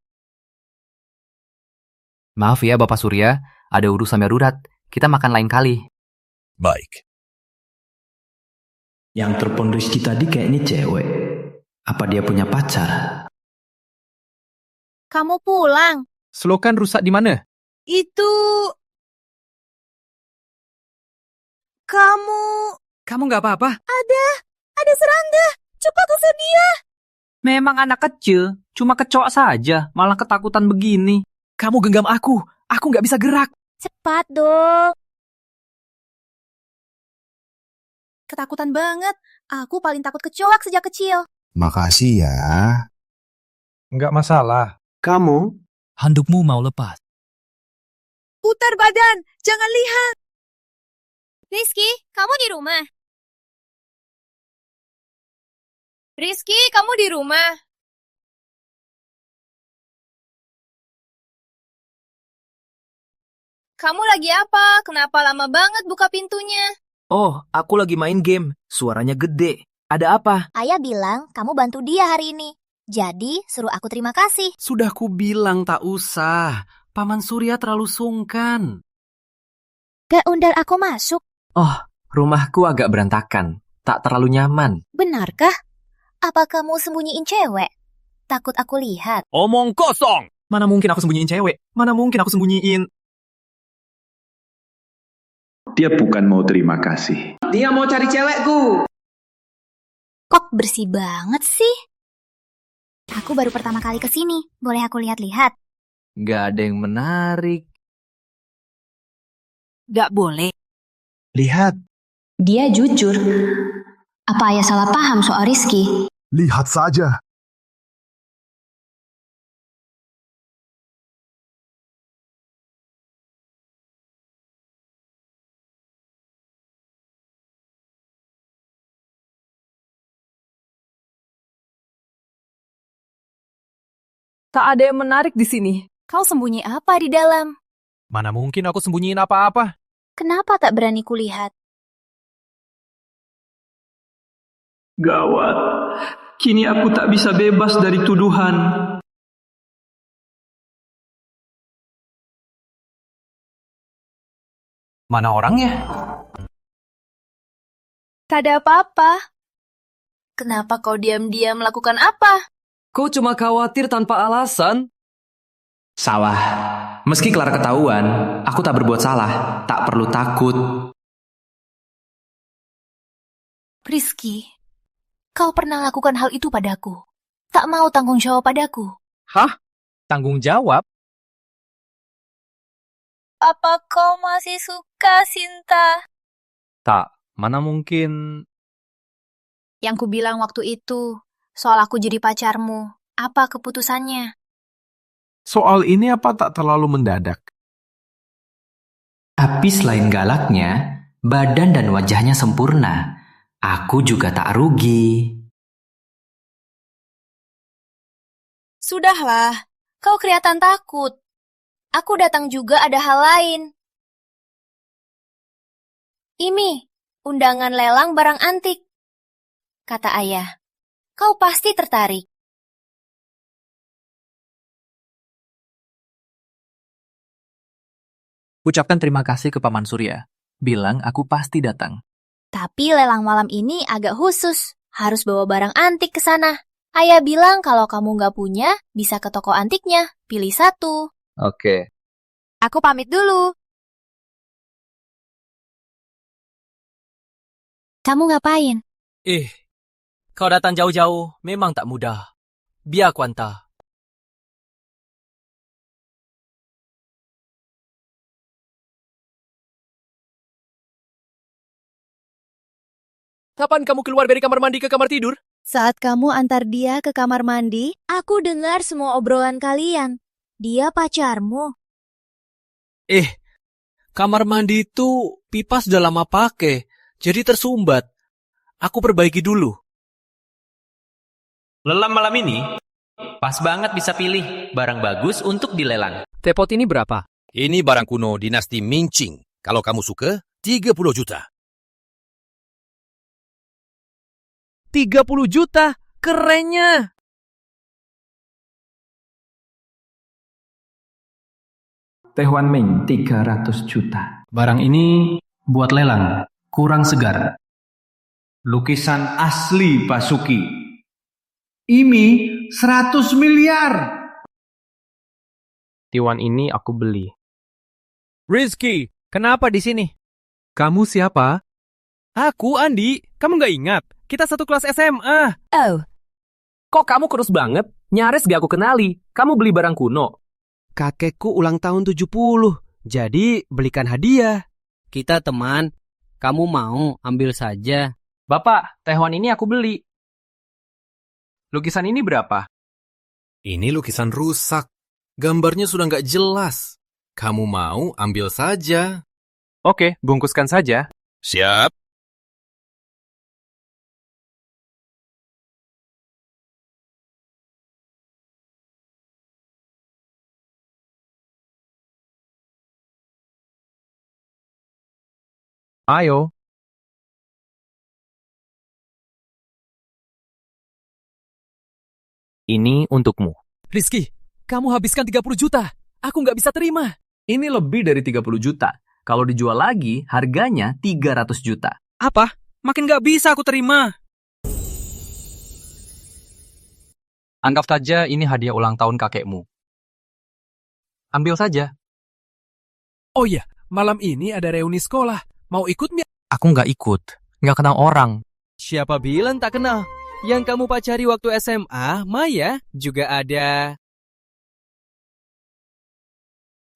B: Maaf ya Bapak Surya, ada urusan darurat. Kita makan lain kali.
U: Baik.
S: Yang telepon Rizky tadi kayaknya cewek. Apa dia punya pacar?
A: Kamu pulang.
H: Selokan rusak di mana?
A: Itu...
H: Kamu nggak apa-apa?
A: Ada serangga. Cepat usir dia.
B: Memang anak kecil, cuma kecoak saja, malah ketakutan begini.
H: Kamu genggam aku nggak bisa gerak.
L: Cepat dong.
A: Ketakutan banget. Aku paling takut kecoak sejak kecil.
W: Makasih ya.
R: Nggak masalah.
W: Kamu?
H: Handukmu mau lepas.
A: Putar badan. Jangan lihat. Rizky, kamu di rumah? Rizky, kamu di rumah? Kamu lagi apa? Kenapa lama banget buka pintunya?
H: Oh, aku lagi main game. Suaranya gede. Ada apa?
L: Ayah bilang kamu bantu dia hari ini. Jadi suruh aku terima kasih.
B: Sudah ku bilang tak usah. Paman Surya terlalu sungkan.
L: Gak undang aku masuk.
B: Oh, rumahku agak berantakan. tak terlalu nyaman.
L: Benarkah? Apa kamu sembunyiin cewek? Takut aku lihat.
C: Omong kosong! Mana mungkin aku sembunyiin cewek? Mana mungkin aku sembunyiin...
W: Dia bukan mau terima kasih.
S: Dia mau cari cewekku.
L: Kok bersih banget sih? Aku baru pertama kali kesini. Boleh aku lihat-lihat?
B: Gak ada yang menarik.
A: Gak boleh.
W: Lihat.
P: Dia jujur. Apa ayah salah paham soal Rizky?
W: Lihat saja.
E: Tak ada yang menarik di sini.
L: Kau sembunyi apa di dalam?
C: Mana mungkin aku sembunyiin apa-apa?
L: Kenapa tak berani kulihat?
S: Gawat. Kini aku tak bisa bebas dari tuduhan.
B: Mana orangnya?
A: Tak ada apa-apa. Kenapa kau diam-diam melakukan apa?
B: Kau cuma khawatir tanpa alasan. Salah. Meski Clara ketahuan, aku tak berbuat salah. Tak perlu takut.
A: Rizky, kau pernah lakukan hal itu padaku. Tak mau tanggung jawab padaku.
C: Hah? Tanggung jawab?
L: Apa kau masih suka, Sinta?
C: Tak, mana mungkin...
A: Yang ku bilang waktu itu, soal aku jadi pacarmu, apa keputusannya?
D: Soal ini apa tak terlalu mendadak?
B: Tapi selain galaknya, badan dan wajahnya sempurna. Aku juga tak rugi.
A: Sudahlah, kau kelihatan takut. Aku datang juga ada hal lain. Ini, undangan lelang barang antik. Kata ayah, kau pasti tertarik.
B: Ucapkan terima kasih ke Paman Surya. Bilang aku pasti datang.
L: Tapi lelang malam ini agak khusus. Harus bawa barang antik ke sana. Ayah bilang kalau kamu nggak punya, bisa ke toko antiknya. Pilih satu.
B: Oke.
L: Aku pamit dulu. Kamu ngapain?
H: Kau datang jauh-jauh memang tak mudah. Biar aku hantar. Kapan kamu keluar dari kamar mandi ke kamar tidur?
A: Saat kamu antar dia ke kamar mandi,
L: Aku dengar semua obrolan kalian. Dia pacarmu.
H: Kamar mandi itu pipa sudah lama pakai, jadi tersumbat. Aku perbaiki dulu.
B: Lelang malam ini, pas banget bisa pilih barang bagus untuk dilelang.
H: Tepot ini berapa?
U: Ini barang kuno dinasti Mingqing. Kalau kamu suka, 30 juta.
H: 30 juta? Kerennya!
S: Tehuan Ming 300 juta.
T: Barang ini buat lelang, kurang segar.
R: Lukisan asli Basuki. Ini 100 miliar.
C: Tiwan ini aku beli.
H: Rizky, kenapa di sini?
C: Kamu siapa?
H: Aku, Andi. Kamu nggak ingat? Kita satu kelas SMA.
T: Oh, kok kamu kurus banget? Nyaris gak aku kenali. Kamu beli barang kuno.
J: Kakekku ulang tahun 70, jadi belikan hadiah. Kita teman, kamu mau ambil saja.
T: Bapak, tehuan ini aku beli. Lukisan ini berapa?
U: Ini lukisan rusak. Gambarnya sudah nggak jelas. Kamu mau ambil saja.
C: Oke, bungkuskan saja.
U: Siap.
C: Ayo. Ini untukmu.
H: Rizky, kamu habiskan 30 juta. Aku nggak bisa terima.
B: Ini lebih dari 30 juta. Kalau dijual lagi, harganya 300 juta.
H: Apa? makin gak bisa aku terima.
I: Anggap saja ini hadiah ulang tahun kakekmu. Ambil saja.
H: Oh iya, malam ini ada reuni sekolah. Mau ikut nggak?
I: Aku nggak ikut. Nggak kenal orang.
T: Siapa bilang tak kenal? Yang kamu pacari waktu SMA, Maya, juga ada.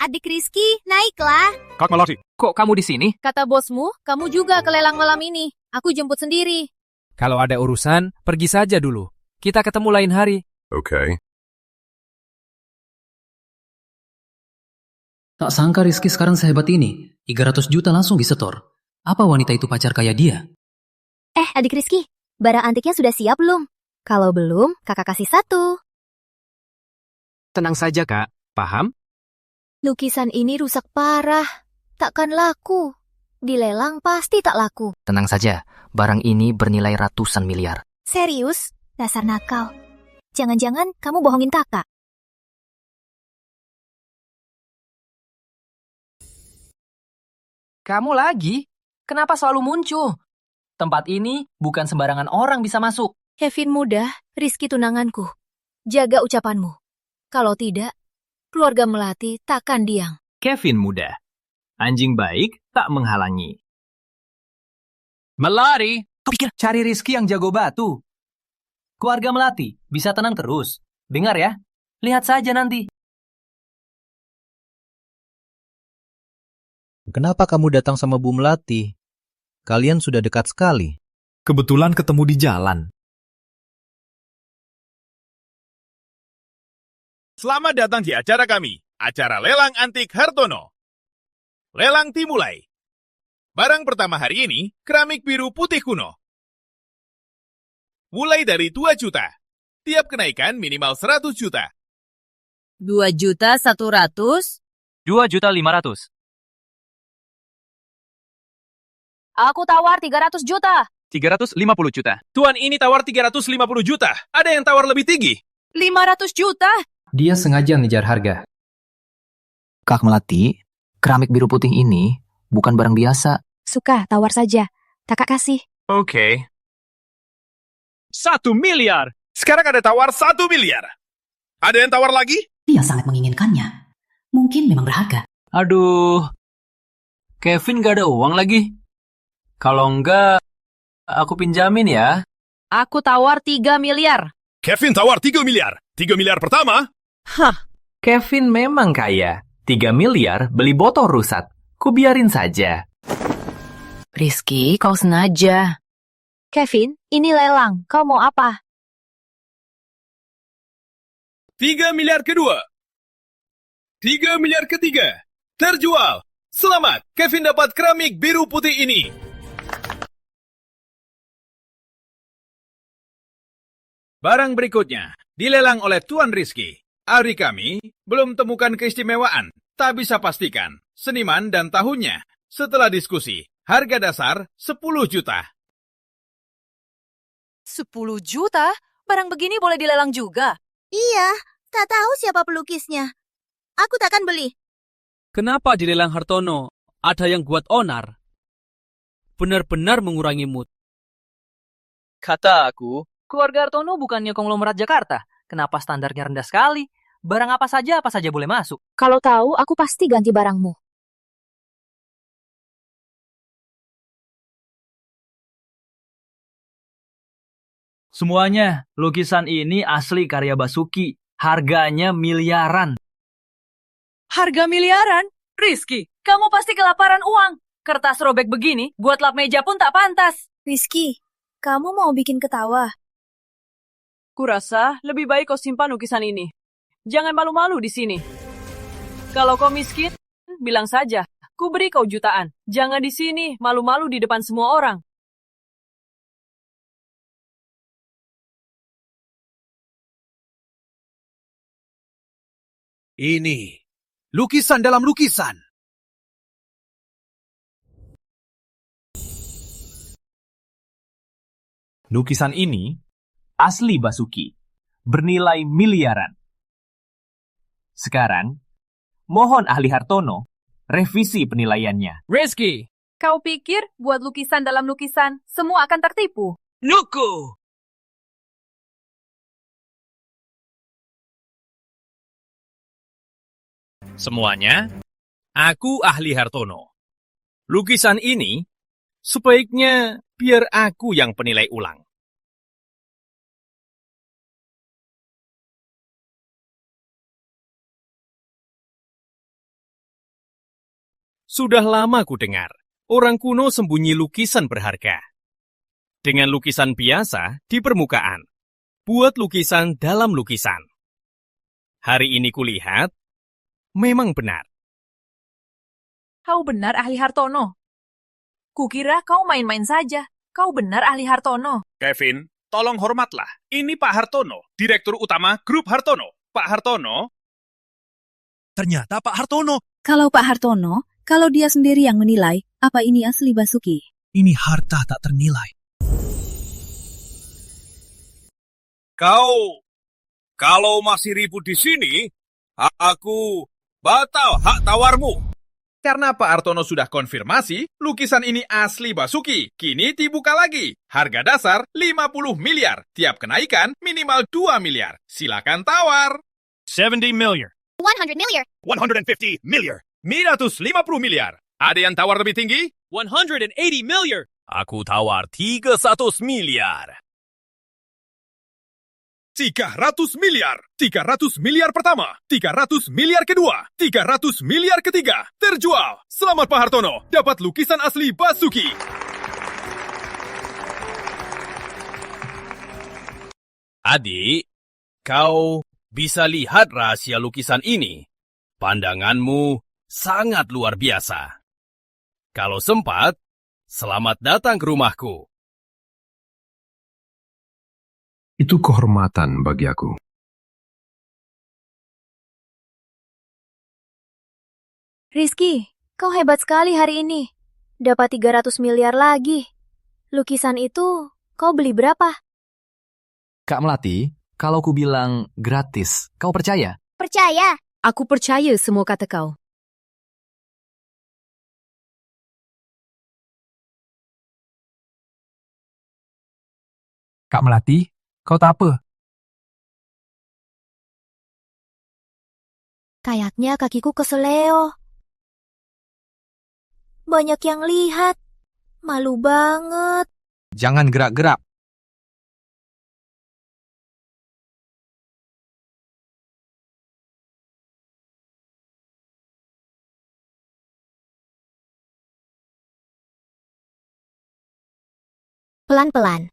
L: Adik Rizky, naiklah.
C: Kak Melati.
I: Kok kamu di sini?
P: Kata bosmu, kamu juga ke lelang malam ini. Aku jemput sendiri.
H: Kalau ada urusan, pergi saja dulu. Kita ketemu lain hari.
C: Oke.
O: Tak sangka Rizky sekarang sehebat ini. 300 juta langsung disetor. Apa wanita itu pacar kayak dia?
L: Adik Rizky, barang antiknya sudah siap belum? Kalau belum, kakak kasih 1.
C: Tenang saja, Kak. Paham?
P: Lukisan ini rusak parah. Takkan laku. Dilelang pasti tak laku.
I: Tenang saja, barang ini bernilai ratusan miliar.
L: Serius? Dasar nakal. Jangan-jangan kamu bohongin kakak.
I: Kamu lagi? Kenapa selalu muncul? Tempat ini bukan sembarangan orang bisa masuk.
P: Kevin muda, Rizky tunanganku. Jaga ucapanmu. Kalau tidak, keluarga Melati takkan diam.
C: Kevin muda. Anjing baik tak menghalangi. Melati.
B: Kau pikir cari Rizky yang jago batu? Keluarga Melati bisa tenang terus. Dengar ya, lihat saja nanti.
G: Kenapa kamu datang sama Bu Melati? Kalian sudah dekat sekali.
M: Kebetulan ketemu di jalan.
V: Selamat datang di acara kami, acara Lelang Antik Hartono. Lelang dimulai. Barang pertama hari ini, keramik biru putih kuno. Mulai dari 2 juta. Tiap kenaikan minimal 100 juta.
N: 2.100.000.
C: 2.500.000.
P: Aku tawar 300 juta.
C: 350 juta.
R: Tuan ini tawar 350 juta. Ada yang tawar lebih tinggi.
N: 500 juta.
O: Dia sengaja ngejar harga.
I: Kak Melati, keramik biru putih ini bukan barang biasa.
L: Suka, tawar saja. Kakak kasih.
R: Oke. 1 miliar. Sekarang ada tawar 1 miliar. Ada yang tawar lagi?
O: Dia sangat menginginkannya. Mungkin memang berharga.
B: Aduh, Kevin gak ada uang lagi. Kalau enggak, aku pinjamin ya.
N: Aku tawar 3 miliar.
V: Kevin tawar 3 miliar. 3 miliar pertama.
C: Hah, Kevin memang kaya. 3 miliar beli botol rusak. Ku biarin saja.
N: Rizky, kau sengaja.
P: Kevin, ini lelang. Kau mau apa?
V: 3 miliar kedua. 3 miliar ketiga. Terjual. Selamat, Kevin dapat keramik biru putih ini. Barang berikutnya dilelang oleh Tuan Rizky. Hari kami belum temukan keistimewaan. Tak bisa pastikan seniman dan tahunnya. Setelah diskusi, harga dasar 10 juta.
N: 10 juta? Barang begini boleh dilelang juga?
A: Iya, tak tahu siapa pelukisnya. Aku takkan beli.
H: Kenapa di lelang Hartono ada yang buat onar? Benar-benar mengurangi mood.
I: Kata aku, keluarga Hartono bukannya konglomerat Jakarta. Kenapa standarnya rendah sekali? Barang apa saja boleh masuk.
P: Kalau tahu, aku pasti ganti barangmu.
B: Semuanya, lukisan ini asli karya Basuki. Harganya miliaran.
N: Harga miliaran? Rizky, kamu pasti kelaparan uang. Kertas robek begini, buat lap meja pun tak pantas.
A: Rizky, kamu mau bikin ketawa?
N: Kurasa lebih baik kau simpan lukisan ini. Jangan malu-malu di sini. Kalau kau miskin, bilang saja. Ku beri kau jutaan. Jangan di sini, malu-malu di depan semua orang.
R: Ini lukisan dalam lukisan.
C: Lukisan ini asli Basuki, bernilai miliaran. Sekarang, mohon ahli Hartono revisi penilaiannya.
H: Rizky,
N: Kau pikir buat lukisan dalam lukisan, semua akan tertipu?
H: Nuku!
C: Semuanya, aku Ahli Hartono. Lukisan ini sebaiknya biar aku yang penilai ulang. Sudah lama ku dengar, orang kuno sembunyi lukisan berharga. Dengan lukisan biasa di permukaan, buat lukisan dalam lukisan. Hari ini kulihat, memang benar.
N: Kau benar, Ahli Hartono. Kukira kau main-main saja. Kau benar, Ahli Hartono.
V: Kevin, tolong hormatlah. Ini Pak Hartono, Direktur Utama Grup Hartono. Pak Hartono.
F: Ternyata Pak Hartono.
K: Kalau Pak Hartono, kalau dia sendiri yang menilai, apa ini asli Basuki?
F: Ini harta tak ternilai.
V: Kalau masih ribut di sini, aku batal hak tawarmu. Karena Pak Hartono sudah konfirmasi, lukisan ini asli Basuki. Kini dibuka lagi. Harga dasar 50 miliar. Tiap kenaikan minimal 2 miliar. Silakan tawar.
C: 70 miliar.
L: 100 miliar.
V: 150 miliar. 150 miliar. Ada yang tawar lebih tinggi?
H: 180 miliar.
C: Aku tawar 300 miliar.
V: 300 miliar. 300 miliar pertama. 300 miliar kedua. 300 miliar ketiga. Terjual. Selamat Pak Hartono. Dapat lukisan asli Basuki.
C: Adik, kau bisa lihat rahasia lukisan ini. Pandanganmu sangat luar biasa. Kalau sempat, selamat datang ke rumahku.
Q: Itu kehormatan bagi aku.
P: Rizky, kau hebat sekali hari ini. Dapat 300 miliar lagi. Lukisan itu kau beli berapa?
B: Kak Melati, kalau ku bilang gratis, kau percaya?
L: Percaya.
K: Aku percaya semua kata kau.
F: Kak Melati, kau tak apa?
P: Kayaknya kakiku keseleo. Banyak yang lihat. Malu banget.
F: Jangan gerak-gerak.
L: Pelan-pelan.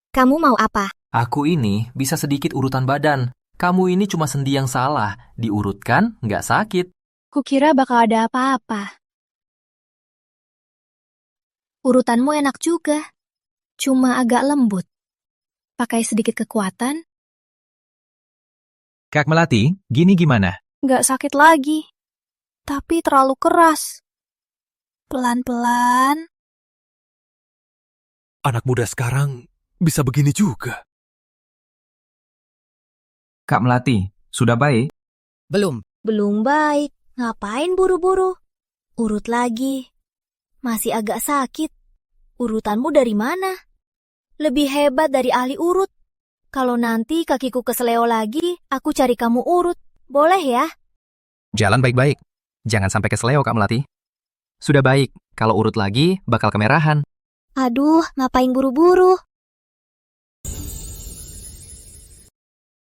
L: Kamu mau apa?
B: Aku ini bisa sedikit urutan badan. Kamu ini cuma sendi yang salah. Diurutkan, nggak sakit.
P: Kukira bakal ada apa-apa. Urutanmu enak juga. Cuma agak lembut. Pakai sedikit kekuatan,
F: Kak Melati, gini gimana?
P: nggak sakit lagi. Tapi terlalu keras. Pelan-pelan.
F: Anak muda sekarang bisa begini juga.
X: Kak Melati, sudah baik?
K: Belum.
L: Belum baik. Ngapain buru-buru? Urut lagi. Masih agak sakit. Urutanmu dari mana? Lebih hebat dari ahli urut. Kalau nanti kakiku keseleo lagi, aku cari kamu urut. Boleh ya?
X: Jalan baik-baik. Jangan sampai keseleo, Kak Melati.
B: Sudah baik, kalau urut lagi bakal kemerahan.
L: Aduh, ngapain buru-buru?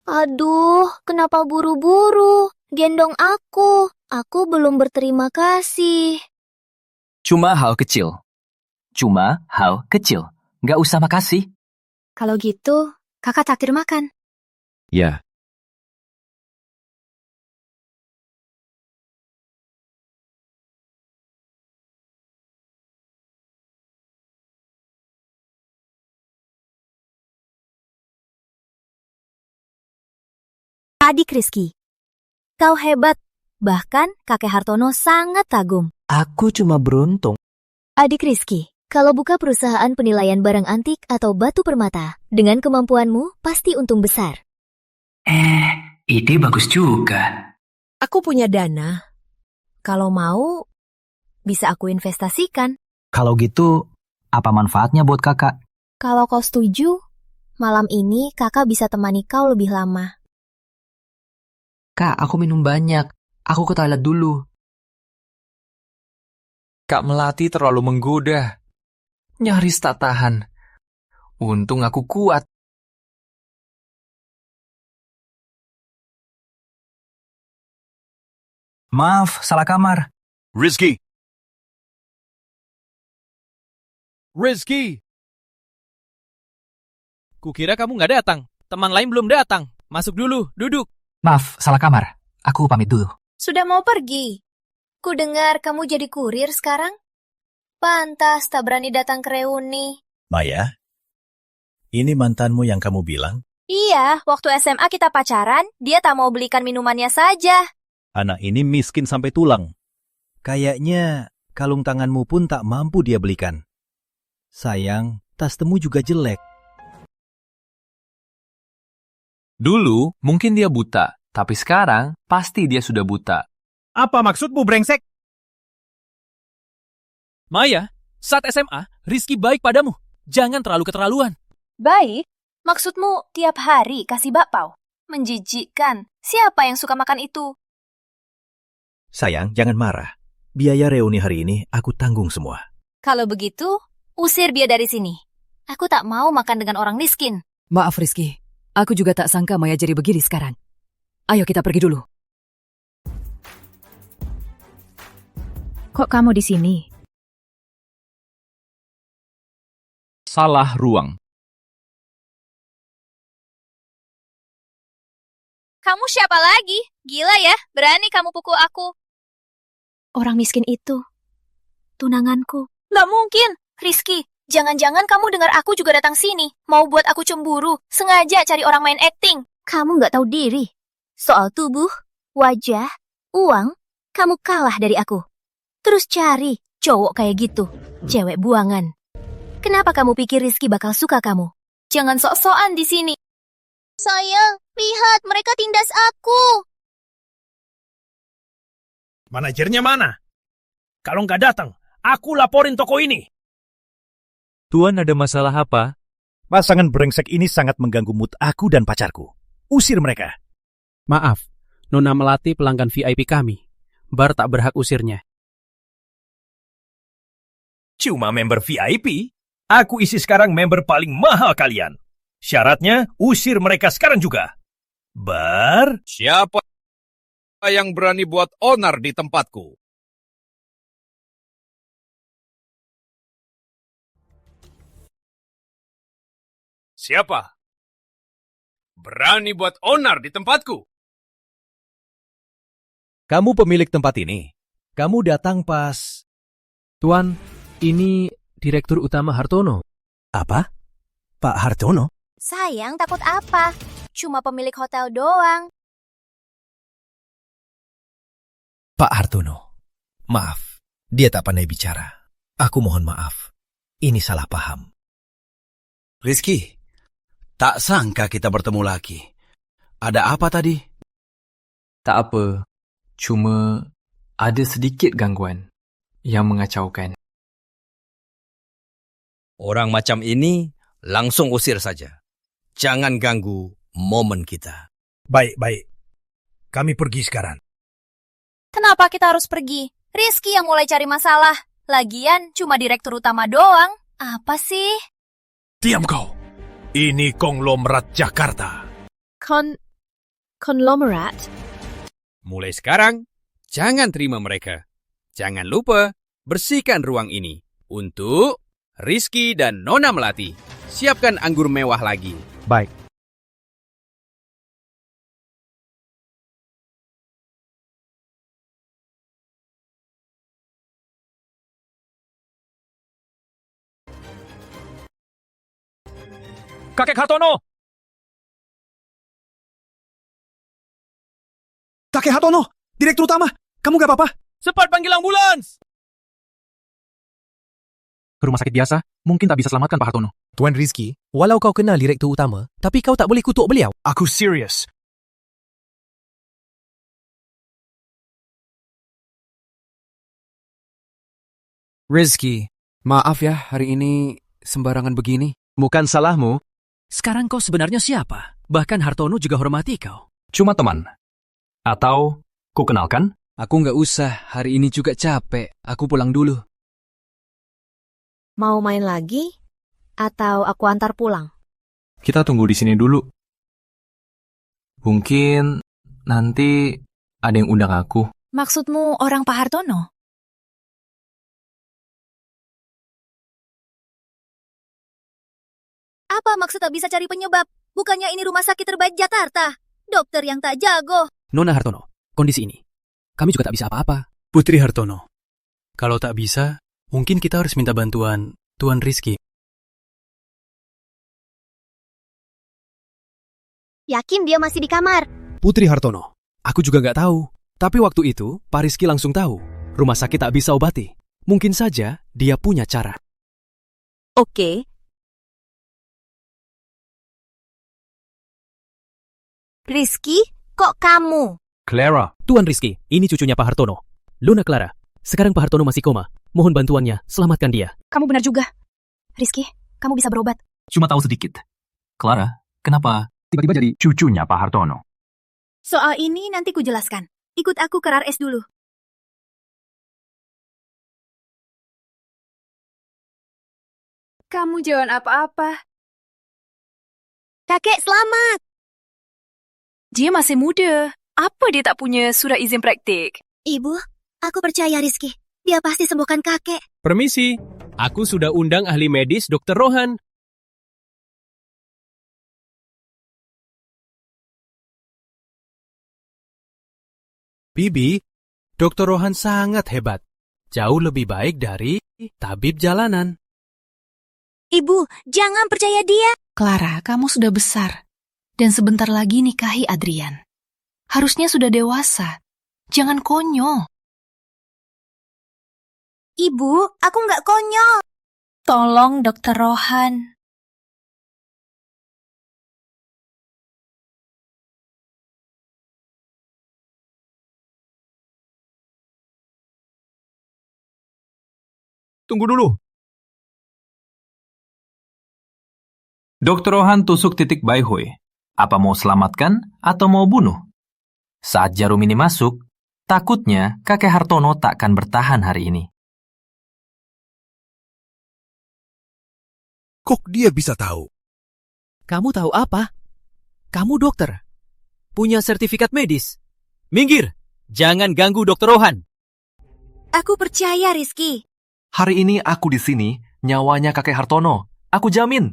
L: Aduh, kenapa buru-buru? Gendong aku. Aku belum berterima kasih.
B: Cuma hal kecil. Nggak usah makasih.
P: Kalau gitu, kakak traktir makan.
Q: Ya.
L: Adik Rizky, kau hebat. Bahkan kakek Hartono sangat kagum.
Y: Aku cuma beruntung.
P: Adik Rizky, kalau buka perusahaan penilaian barang antik atau batu permata, dengan kemampuanmu pasti untung besar.
O: Ide bagus juga.
K: Aku punya dana. Kalau mau, bisa aku investasikan.
B: Kalau gitu, apa manfaatnya buat kakak?
L: Kalau kau setuju, malam ini kakak bisa temani kau lebih lama.
O: Kak, aku minum banyak. Aku ke toilet dulu.
D: Kak Melati terlalu menggoda. Nyaris tak tahan. Untung aku kuat.
B: Maaf, salah kamar.
M: Rizky!
H: Rizky! Kukira kamu nggak datang. Teman lain belum datang. Masuk dulu, duduk.
O: Maaf, salah kamar. Aku pamit dulu.
L: Sudah mau pergi? Ku dengar kamu jadi kurir sekarang? Pantas tak berani datang ke reuni.
M: Maya, ini mantanmu yang kamu bilang?
L: Iya, waktu SMA kita pacaran, dia tak mau belikan minumannya saja.
G: Anak ini miskin sampai tulang. Kayaknya kalung tanganmu pun tak mampu dia belikan. Sayang, tas temu juga jelek.
D: Dulu mungkin dia buta, tapi sekarang pasti dia sudah buta.
C: Apa maksudmu, brengsek? Maya, saat SMA, Rizky baik padamu. Jangan terlalu keterlaluan.
A: Baik? Maksudmu tiap hari kasih bakpao? Menjijikkan. Siapa yang suka makan itu?
G: Sayang, jangan marah. Biaya reuni hari ini aku tanggung semua.
A: Kalau begitu, usir dia dari sini. Aku tak mau makan dengan orang miskin.
E: Maaf Rizky, aku juga tak sangka Maya jadi begini sekarang. Ayo kita pergi dulu.
K: Kok kamu di sini?
J: Salah ruang.
A: Kamu siapa lagi? Gila ya, berani kamu pukul aku.
L: Orang miskin itu, tunanganku.
A: Nggak mungkin, Rizky. Jangan-jangan kamu dengar aku juga datang sini. Mau buat aku cemburu, sengaja cari orang main acting.
L: Kamu nggak tahu diri. Soal tubuh, wajah, uang, kamu kalah dari aku. Terus cari cowok kayak gitu, cewek buangan. Kenapa kamu pikir Rizky bakal suka kamu?
A: Jangan sok-sokan di sini. Sayang, lihat mereka tindas aku.
R: Manajernya mana? Kalau nggak datang, aku laporin toko ini.
G: Tuan, ada masalah apa? Pasangan brengsek ini sangat mengganggu mood aku dan pacarku. Usir mereka.
S: Maaf, Nona Melati pelanggan VIP kami. Bar tak berhak usirnya.
R: Cuma member VIP? Aku isi sekarang member paling mahal kalian. Syaratnya, usir mereka sekarang juga. Bar?
V: Siapa yang berani buat onar di tempatku? Siapa? Berani buat onar di tempatku?
G: Kamu pemilik tempat ini. Kamu datang pas...
S: Tuan, ini Direktur Utama Hartono.
G: Apa? Pak Hartono?
L: Sayang, takut apa? Cuma pemilik hotel doang.
M: Pak Hartono, maaf. Dia tak pandai bicara. Aku mohon maaf. Ini salah paham.
W: Rizky, tak sangka kita bertemu lagi. Ada apa tadi?
D: Tak apa, cuma ada sedikit gangguan yang mengacaukan.
W: Orang macam ini langsung usir saja. Jangan ganggu momen kita.
R: Baik. Kami pergi sekarang.
A: Kenapa kita harus pergi? Rizky yang mulai cari masalah. Lagian cuma direktur utama doang. Apa sih?
R: Diam kau. Ini konglomerat Jakarta.
L: Konglomerat?
C: Mulai sekarang, jangan terima mereka. Jangan lupa, bersihkan ruang ini. Untuk Rizky dan Nona Melati. Siapkan anggur mewah lagi.
G: Baik.
R: Kakek Hartono!
F: Kakek Hartono, Direktur Utama, kamu gak apa-apa?
C: Cepat panggil ambulans!
F: Ke rumah sakit biasa, mungkin tak bisa selamatkan Pak Hartono.
H: Tuan Rizky, walau kau kenal Direktur Utama, tapi kau tak boleh kutuk beliau.
F: Aku serius.
H: Rizky,
S: Maaf ya, hari ini sembarangan begini.
X: Bukan salahmu.
S: Sekarang kau sebenarnya siapa? Bahkan Hartono juga hormati kau.
X: Cuma teman. Atau ku kenalkan?
S: Aku nggak usah, hari ini juga capek. Aku pulang dulu.
L: Mau main lagi? Atau aku antar pulang?
B: Kita tunggu di sini dulu. Mungkin nanti ada yang undang aku.
A: Maksudmu orang Pak Hartono? Apa maksud tak bisa cari penyebab? Bukannya ini rumah sakit terbaik Jakarta? Dokter yang tak jago.
S: Nona Hartono, kondisi ini. Kami juga tak bisa apa-apa. Putri Hartono, kalau tak bisa, mungkin kita harus minta bantuan Tuan Rizky.
P: Yakin dia masih di kamar?
S: Putri Hartono, aku juga nggak tahu. Tapi waktu itu, Pak Rizky langsung tahu. Rumah sakit tak bisa obati. Mungkin saja dia punya cara.
A: Oke.
P: Rizky, kok kamu?
X: Clara.
S: Tuan Rizky, ini cucunya Pak Hartono. Luna Clara, sekarang Pak Hartono masih koma. Mohon bantuannya, selamatkan dia.
P: Kamu benar juga. Rizky, kamu bisa berobat.
B: Cuma tahu sedikit. Clara, kenapa tiba-tiba jadi cucunya Pak Hartono?
A: Soal ini nanti ku jelaskan. Ikut aku ke RS dulu.
I: Kamu jangan apa-apa.
P: Kakek, selamat!
I: Dia masih muda. Apa dia tak punya surat izin praktik?
P: Ibu, aku percaya Rizky. Dia pasti sembuhkan kakek.
C: Permisi, aku sudah undang ahli medis Dr. Rohan.
S: Bibi, Dr. Rohan sangat hebat. Jauh lebih baik dari tabib jalanan.
P: Ibu, jangan percaya dia.
I: Clara, kamu sudah besar. Dan sebentar lagi nikahi Adrian. Harusnya sudah dewasa. Jangan konyol.
P: Ibu, aku nggak konyol.
I: Tolong, Dr. Rohan.
B: Tunggu dulu. Dr. Rohan tusuk titik Baihui. Apa mau selamatkan atau mau bunuh? Saat jarum ini masuk, takutnya kakek Hartono takkan bertahan hari ini.
W: Kok dia bisa tahu?
H: Kamu tahu apa? Kamu dokter. Punya sertifikat medis. Minggir! Jangan ganggu Dr. Rohan.
P: Aku percaya, Rizky.
B: Hari ini aku di sini, nyawanya kakek Hartono. Aku jamin.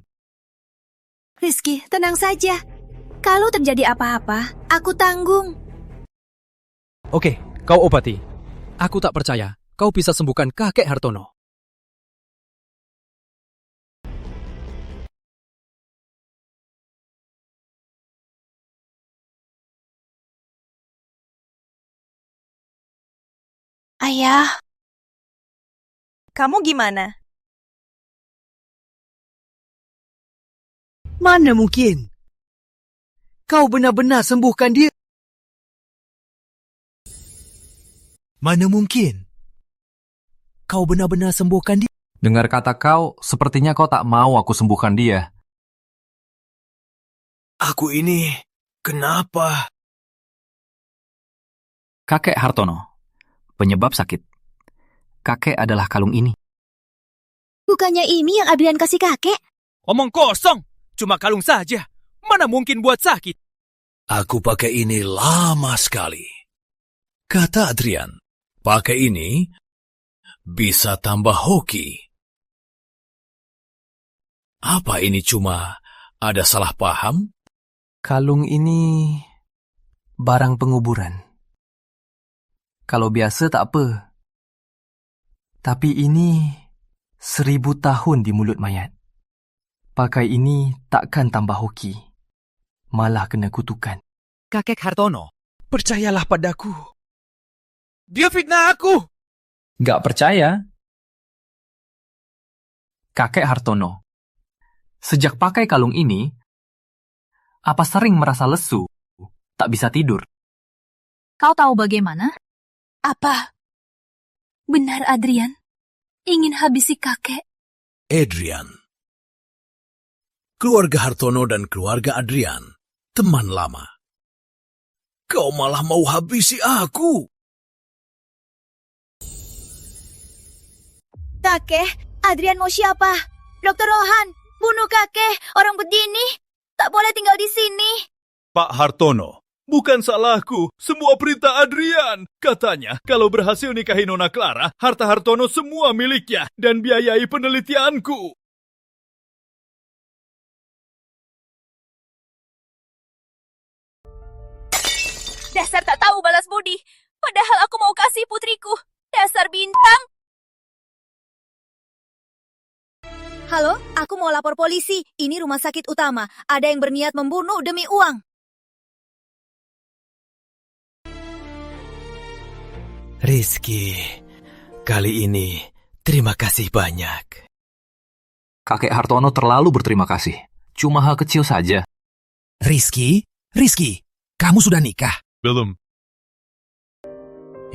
A: Rizky, tenang saja. Kalau terjadi apa-apa, aku tanggung.
S: Oke, kau obati. Aku tak percaya kau bisa sembuhkan kakek Hartono.
I: Ayah.
A: Kamu gimana?
H: Mana mungkin? Kau benar-benar sembuhkan dia? Mana mungkin? Kau benar-benar sembuhkan dia?
B: Dengar kata kau, sepertinya kau tak mau aku sembuhkan dia.
W: Aku ini, kenapa?
B: Kakek Hartono, penyebab sakit. Kakek adalah kalung ini.
P: Bukannya ini yang Adrian kasih kakek?
H: Omong kosong! Cuma kalung saja. Mana mungkin buat sakit?
W: Aku pakai ini lama sekali. Kata Adrian, pakai ini bisa tambah hoki. Apa ini cuma ada salah paham?
B: Kalung ini barang penguburan. Kalau biasa tak apa. Tapi ini 1000 tahun di mulut mayat. Pakai ini takkan tambah hoki. Malah kena kutukan.
H: Kakek Hartono, percayalah padaku. Dia fitnah aku.
B: Gak percaya? Kakek Hartono, sejak pakai kalung ini, apa sering merasa lesu, tak bisa tidur?
I: Kau tahu bagaimana?
A: Apa? Benar, Adrian?
I: ingin habisi kakek.
W: Adrian. Keluarga Hartono dan keluarga Adrian, teman lama. Kau malah mau habisi aku.
A: Kakek, Adrian mau siapa? Dr. Rohan, bunuh kakek. Orang begini tak boleh tinggal di sini.
V: Pak Hartono, bukan salahku. Semua perintah Adrian. Katanya, kalau berhasil nikahi Nona Clara, harta Hartono semua miliknya dan biayai penelitianku.
A: Dasar tak tahu balas budi. Padahal aku mau kasih putriku. Dasar bintang. Halo, aku mau lapor polisi. Ini rumah sakit utama. Ada yang berniat membunuh demi uang.
W: Rizky, kali ini terima kasih banyak.
B: Kakek Hartono terlalu berterima kasih. Cuma hal kecil saja.
W: Rizky, kamu sudah nikah?
V: Belum.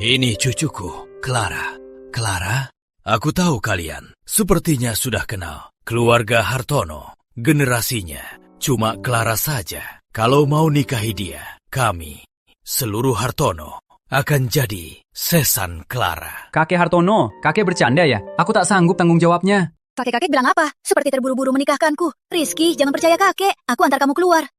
W: Ini cucuku, Clara. Clara, aku tahu kalian sepertinya sudah kenal. Keluarga Hartono, generasinya cuma Clara saja. Kalau mau nikahi dia, kami, seluruh Hartono, akan jadi sesan Clara.
O: Kakek Hartono, kakek bercanda ya? Aku tak sanggup tanggung jawabnya.
A: Kakek-kakek bilang apa? Seperti terburu-buru menikahkanku. Rizky, jangan percaya kakek. Aku antar kamu keluar.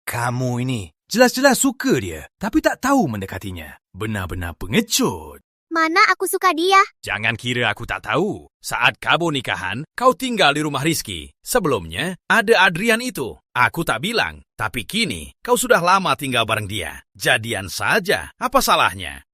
W: Kamu ini jelas-jelas suka dia, tapi tak tahu mendekatinya. Benar-benar pengecut.
L: Mana aku suka dia?
C: Jangan kira aku tak tahu. Saat kamu nikahan, kau tinggal di rumah Rizky. Sebelumnya, ada Adrian itu. Aku tak bilang. Tapi kini, kau sudah lama tinggal bareng dia. Jadian saja. Apa salahnya?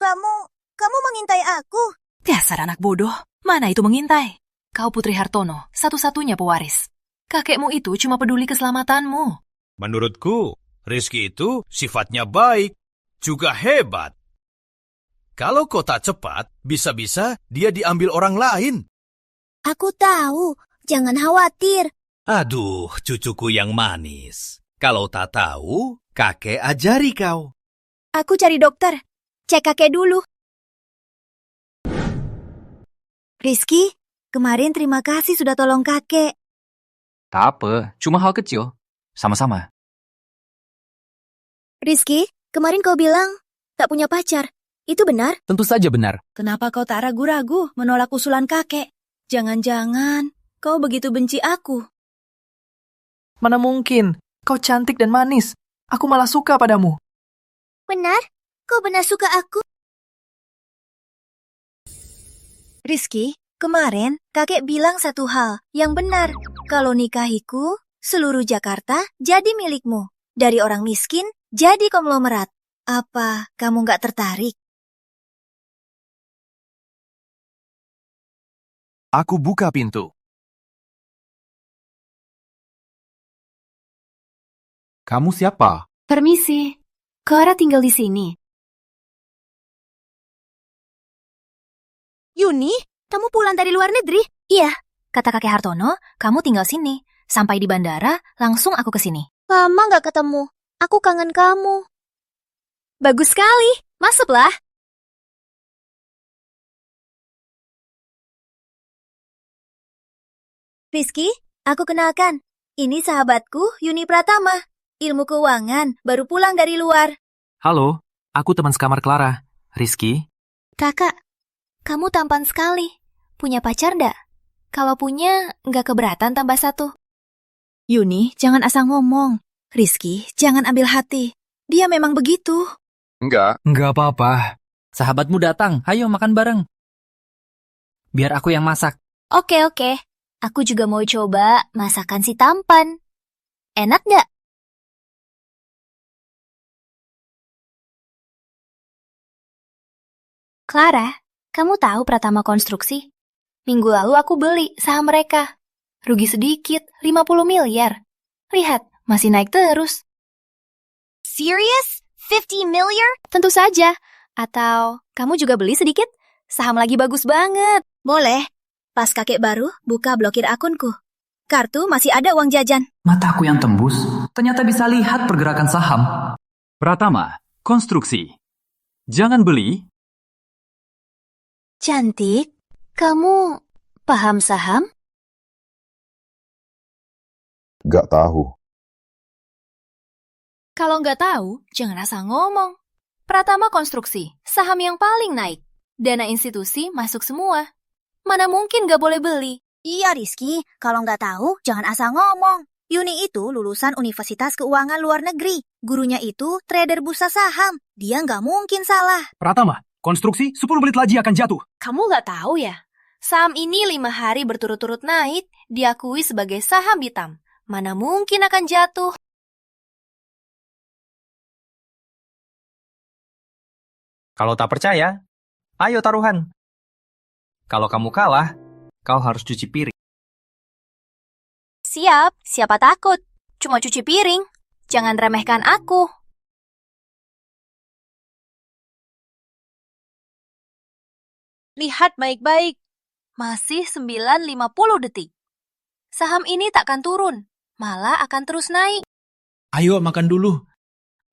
A: Kamu mengintai aku?
I: Dasar anak bodoh. Mana itu mengintai? Kau Putri Hartono, satu-satunya pewaris. Kakekmu itu cuma peduli keselamatanmu.
C: Menurutku, Rizky itu sifatnya baik. Juga hebat. Kalau kau tak cepat, bisa-bisa dia diambil orang lain.
L: Aku tahu. Jangan khawatir.
W: Aduh, cucuku yang manis. Kalau tak tahu, kakek ajari kau.
A: Aku cari dokter. Cek kakek dulu. Rizky, kemarin terima kasih sudah tolong kakek.
B: Tak apa, cuma hal kecil. Sama-sama.
A: Rizky, kemarin kau bilang tak punya pacar. Itu benar?
O: Tentu saja benar.
A: Kenapa kau tak ragu-ragu menolak usulan kakek? Jangan-jangan kau begitu benci aku.
F: Mana mungkin? Kau cantik dan manis. Aku malah suka padamu.
L: Benar? Kau benar suka aku?
A: Rizky, kemarin kakek bilang satu hal yang benar. Kalau nikahiku, seluruh Jakarta jadi milikmu. Dari orang miskin jadi konglomerat. Apa kamu nggak tertarik?
J: Aku buka pintu. Kamu siapa?
I: Permisi, Clara tinggal di sini.
A: Yuni, kamu pulang dari luar negeri? Iya, kata kakek Hartono, kamu tinggal sini. Sampai di bandara, langsung aku ke sini.
L: Lama nggak ketemu. Aku kangen kamu.
A: Bagus sekali, masuklah. Rizky, aku kenalkan. Ini sahabatku, Yuni Pratama. Ilmu keuangan, baru pulang dari luar.
B: Halo, aku teman sekamar Clara. Rizky.
L: Kakak, kamu tampan sekali. Punya pacar ndak? Kalau punya, nggak keberatan tambah satu.
A: Yuni, jangan asal ngomong. Rizky, jangan ambil hati. Dia memang begitu.
J: Enggak apa-apa.
O: Sahabatmu datang, ayo makan bareng. Biar aku yang masak.
L: Oke. Aku juga mau coba masakan si tampan. Enak nggak? Clara, kamu tahu Pratama Konstruksi? Minggu lalu aku beli saham mereka. Rugi sedikit, 50 miliar. Lihat, masih naik terus.
A: Serious? 50 miliar?
L: Tentu saja. Atau kamu juga beli sedikit? Saham lagi bagus banget.
A: Boleh. Pas kakek baru, buka blokir akunku. Kartu masih ada uang jajan.
O: Mataku yang tembus. ternyata bisa lihat pergerakan saham.
B: Pratama, konstruksi. Jangan beli.
A: Cantik, kamu paham saham?
N: Gak tahu.
I: Kalau nggak tahu, jangan asal ngomong. Pratama konstruksi, saham yang paling naik. Dana institusi masuk semua. Mana mungkin nggak boleh beli?
K: Iya Rizky, kalau nggak tahu jangan asal ngomong. Yuni itu lulusan Universitas Keuangan Luar Negeri. Gurunya itu trader bursa saham. Dia nggak mungkin salah.
J: Pratama, konstruksi 10 menit lagi akan jatuh.
I: Kamu nggak tahu ya? Saham ini 5 hari berturut-turut naik, diakui sebagai saham hitam. Mana mungkin akan jatuh?
D: Kalau tak percaya, ayo taruhan. Kalau kamu kalah, kau harus cuci piring.
I: Siap, siapa takut? Cuma cuci piring. Jangan remehkan aku. Lihat baik-baik. Masih 9.50 detik. Saham ini takkan turun, malah akan terus naik.
D: Ayo makan dulu.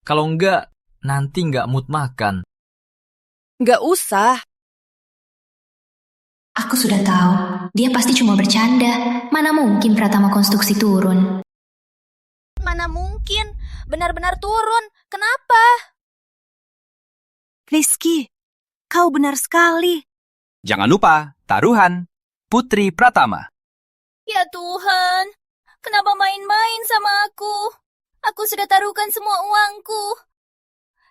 D: Kalau enggak, nanti enggak mood makan.
I: Nggak usah.
P: Aku sudah tahu, dia pasti cuma bercanda. Mana mungkin Pratama konstruksi turun?
I: Mana mungkin? Benar-benar turun. Kenapa?
K: Rizky, kau benar sekali.
D: Jangan lupa, taruhan. Putri Pratama.
I: Ya Tuhan, kenapa main-main sama aku? Aku sudah taruhkan semua uangku.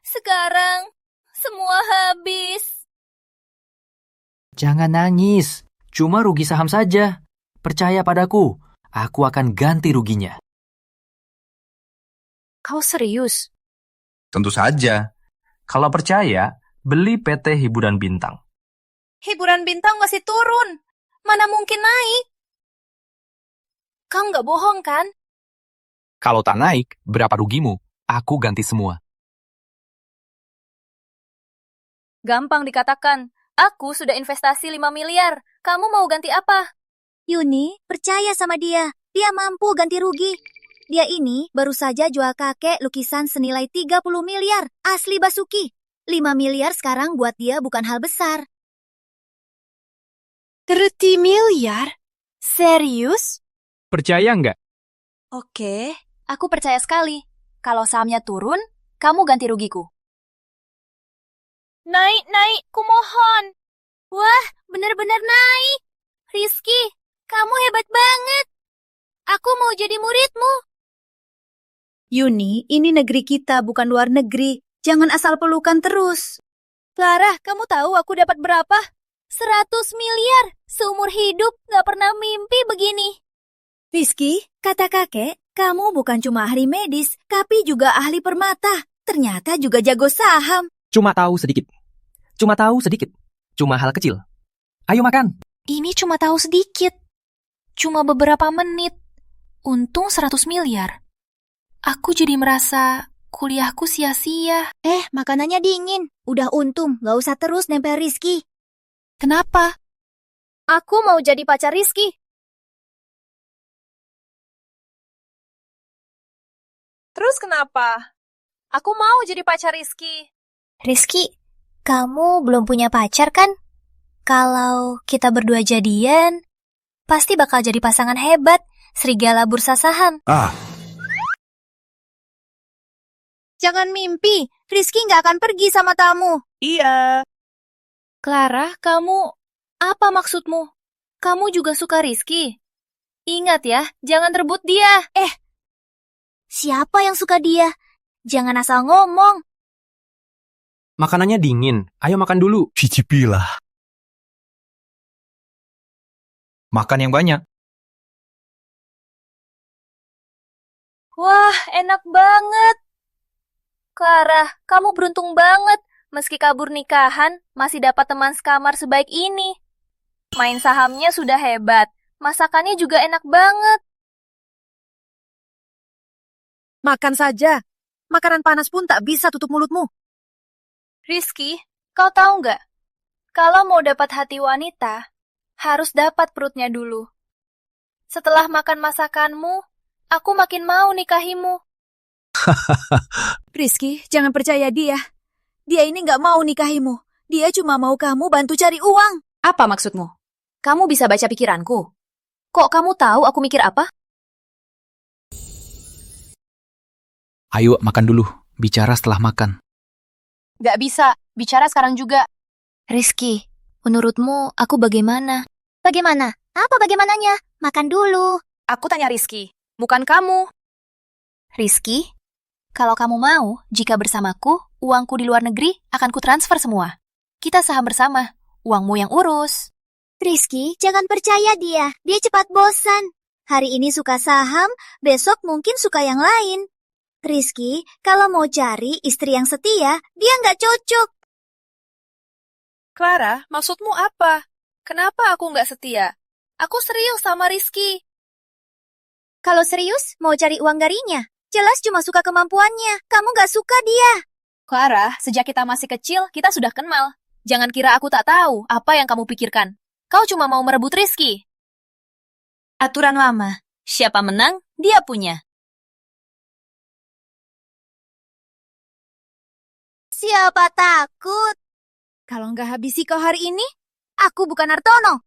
I: Sekarang, semua habis.
B: Jangan nangis, cuma rugi saham saja. Percaya padaku, aku akan ganti ruginya.
I: Kau serius?
B: Tentu saja. Kalau percaya, beli PT Hiburan Bintang.
I: Hiburan Bintang masih turun. Mana mungkin naik? Kau nggak bohong kan?
D: Kalau tak naik, berapa rugimu? Aku ganti semua.
I: Gampang dikatakan. Aku sudah investasi 5 miliar. Kamu mau ganti apa?
K: Yuni, percaya sama dia. Dia mampu ganti rugi. Dia ini baru saja jual kakek lukisan senilai 30 miliar. Asli Basuki. 5 miliar sekarang buat dia bukan hal besar.
I: 30 miliar? Serius?
D: Percaya nggak?
I: Oke, aku percaya sekali. Kalau sahamnya turun, kamu ganti rugiku. Naik, kumohon. Wah, benar-benar naik. Rizky, kamu hebat banget. Aku mau jadi muridmu.
K: Yuni, ini negeri kita bukan luar negeri. Jangan asal pelukan terus.
I: Clara, kamu tahu aku dapat berapa? 100 miliar. Seumur hidup gak pernah mimpi begini.
K: Rizky, kata kakek, kamu bukan cuma ahli medis, tapi juga ahli permata. Ternyata juga jago saham.
D: Cuma tahu sedikit. Cuma hal kecil. Ayo makan.
I: Ini cuma tahu sedikit. Cuma beberapa menit. Untung 100 miliar. Aku jadi merasa kuliahku sia-sia.
K: Makanannya dingin. Udah untung, gak usah terus nempel Rizky.
I: Kenapa? Aku mau jadi pacar Rizky. Terus kenapa? Aku mau jadi pacar Rizky.
L: Rizky, kamu belum punya pacar kan? Kalau kita berdua jadian, pasti bakal jadi pasangan hebat, serigala bursa saham.
K: Jangan mimpi, Rizky nggak akan pergi sama tamu.
I: Iya. Clara, kamu... Apa maksudmu? Kamu juga suka Rizky? Ingat ya, jangan rebut dia.
K: Siapa yang suka dia? Jangan asal ngomong.
D: Makanannya dingin. Ayo makan dulu.
M: Cicipilah.
D: Makan yang banyak.
I: Wah, enak banget. Clara, kamu beruntung banget. Meski kabur nikahan, masih dapat teman sekamar sebaik ini. Main sahamnya sudah hebat. Masakannya juga enak banget.
K: Makan saja. Makanan panas pun tak bisa tutup mulutmu.
I: Rizky, kau tahu nggak? Kalau mau dapat hati wanita, harus dapat perutnya dulu. Setelah makan masakanmu, aku makin mau nikahimu.
A: Rizky, jangan percaya dia. Dia ini nggak mau nikahimu. Dia cuma mau kamu bantu cari uang.
I: Apa maksudmu? Kamu bisa baca pikiranku. Kok kamu tahu aku mikir apa?
D: Ayo makan dulu, bicara setelah makan.
I: Gak bisa, bicara sekarang juga.
L: Rizky, menurutmu aku bagaimana?
K: Bagaimana? Apa bagaimananya? Makan dulu.
I: Aku tanya Rizky, bukan kamu. Rizky, kalau kamu mau, jika bersamaku, uangku di luar negeri akan kutransfer semua. Kita saham bersama, uangmu yang urus.
K: Rizky, jangan percaya dia. Dia cepat bosan. Hari ini suka saham, besok mungkin suka yang lain. Rizky, kalau mau cari istri yang setia, dia nggak cocok.
I: Clara, maksudmu apa? Kenapa aku nggak setia? Aku serius sama Rizky.
K: Kalau serius, mau cari uang darinya. Jelas cuma suka kemampuannya. Kamu nggak suka dia.
I: Clara, sejak kita masih kecil, kita sudah kenal. Jangan kira aku tak tahu apa yang kamu pikirkan. Kau cuma mau merebut Rizky. Aturan lama. Siapa menang, dia punya.
K: Siapa takut?
A: Kalau nggak habisi kau hari ini,
K: aku bukan Hartono.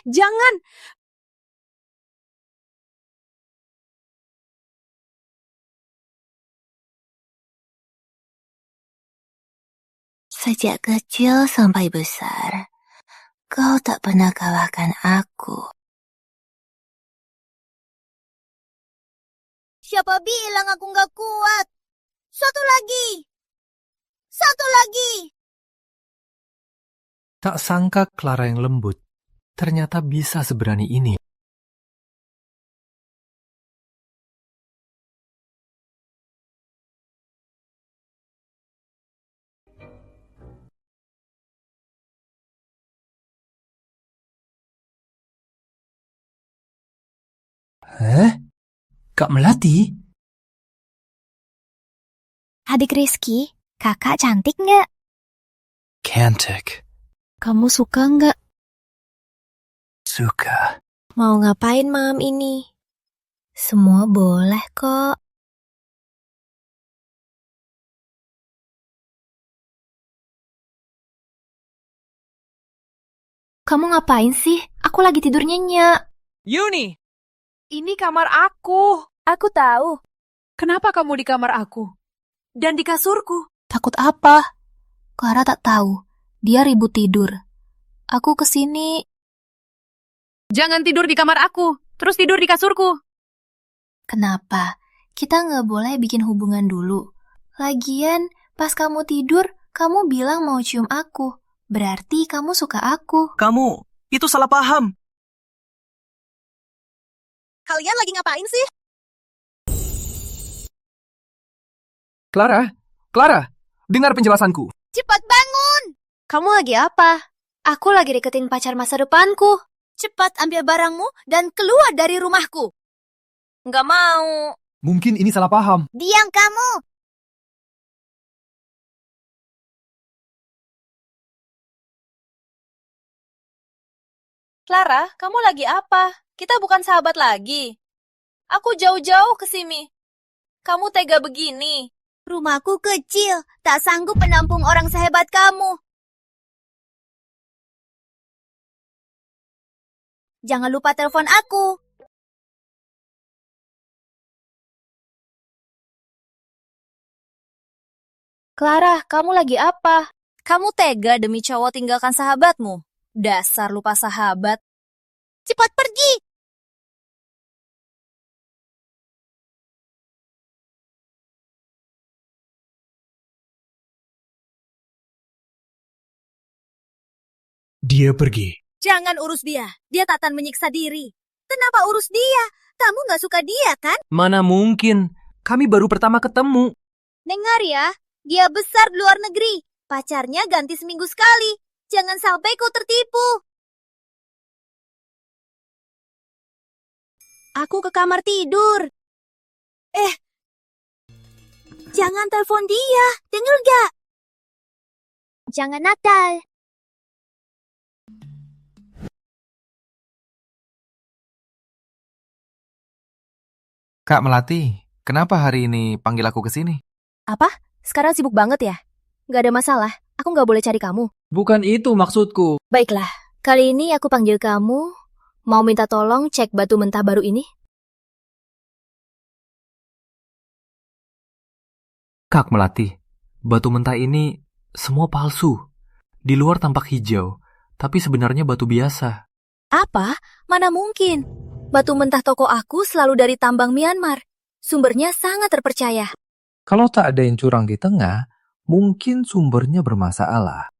A: Jangan.
E: Sejak kecil sampai besar, kau tak pernah kalahkan aku.
K: Siapa bilang aku nggak kuat? Satu lagi. Satu lagi.
D: Tak sangka Clara yang lembut, ternyata bisa seberani ini. Kak Melati?
L: Adik Rizky, kakak cantik nggak?
D: Cantik.
L: Kamu suka nggak?
D: Suka.
L: Mau ngapain malam ini? Semua boleh kok. Kamu ngapain sih? Aku lagi tidur nyenyak.
F: Yuni, ini kamar aku.
A: Aku tahu.
F: Kenapa kamu di kamar aku?
A: Dan di kasurku.
L: Takut apa? Clara tak tahu. Dia ribut tidur. Aku kesini.
I: Jangan tidur di kamar aku, terus tidur di kasurku.
L: Kenapa? Kita nggak boleh bikin hubungan dulu. Lagian, pas kamu tidur, kamu bilang mau cium aku. Berarti kamu suka aku.
J: Kamu, itu salah paham.
A: Kalian lagi ngapain sih?
F: Clara, dengar penjelasanku.
K: Cepat bangun.
L: Kamu lagi apa? Aku lagi deketin pacar masa depanku.
A: Cepat ambil barangmu dan keluar dari rumahku.
I: Nggak mau.
J: Mungkin ini salah paham.
K: Diam kamu.
I: Clara, kamu lagi apa? Kita bukan sahabat lagi. Aku jauh-jauh ke sini. Kamu tega begini.
K: Rumahku kecil, tak sanggup menampung orang sehebat kamu. Jangan lupa telepon aku.
I: Clara, kamu lagi apa? Kamu tega demi cowok tinggalkan sahabatmu? Dasar lupa sahabat.
K: Cepat pergi.
J: Dia pergi.
A: Jangan urus dia. Dia tak akan menyiksa diri. Kenapa urus dia? Kamu nggak suka dia, kan?
F: Mana mungkin? Kami baru pertama ketemu.
K: Dengar ya, dia besar di luar negeri. Pacarnya ganti seminggu sekali. Jangan sampai kau tertipu.
A: Aku ke kamar tidur. Jangan telepon dia. Dengar gak?
K: Jangan nakal.
D: Kak Melati, Kenapa hari ini panggil aku ke sini?
P: Apa? Sekarang sibuk banget ya? Nggak ada masalah, aku nggak boleh cari kamu.
O: Bukan itu maksudku.
P: Baiklah, kali ini aku panggil kamu, mau minta tolong cek batu mentah baru ini.
D: Kak Melati, batu mentah ini semua palsu. Di luar tampak hijau, tapi sebenarnya batu biasa.
P: Apa? Mana mungkin? Batu mentah toko aku selalu dari tambang Myanmar. Sumbernya sangat terpercaya.
D: Kalau tak ada yang curang di tengah, mungkin sumbernya bermasalah.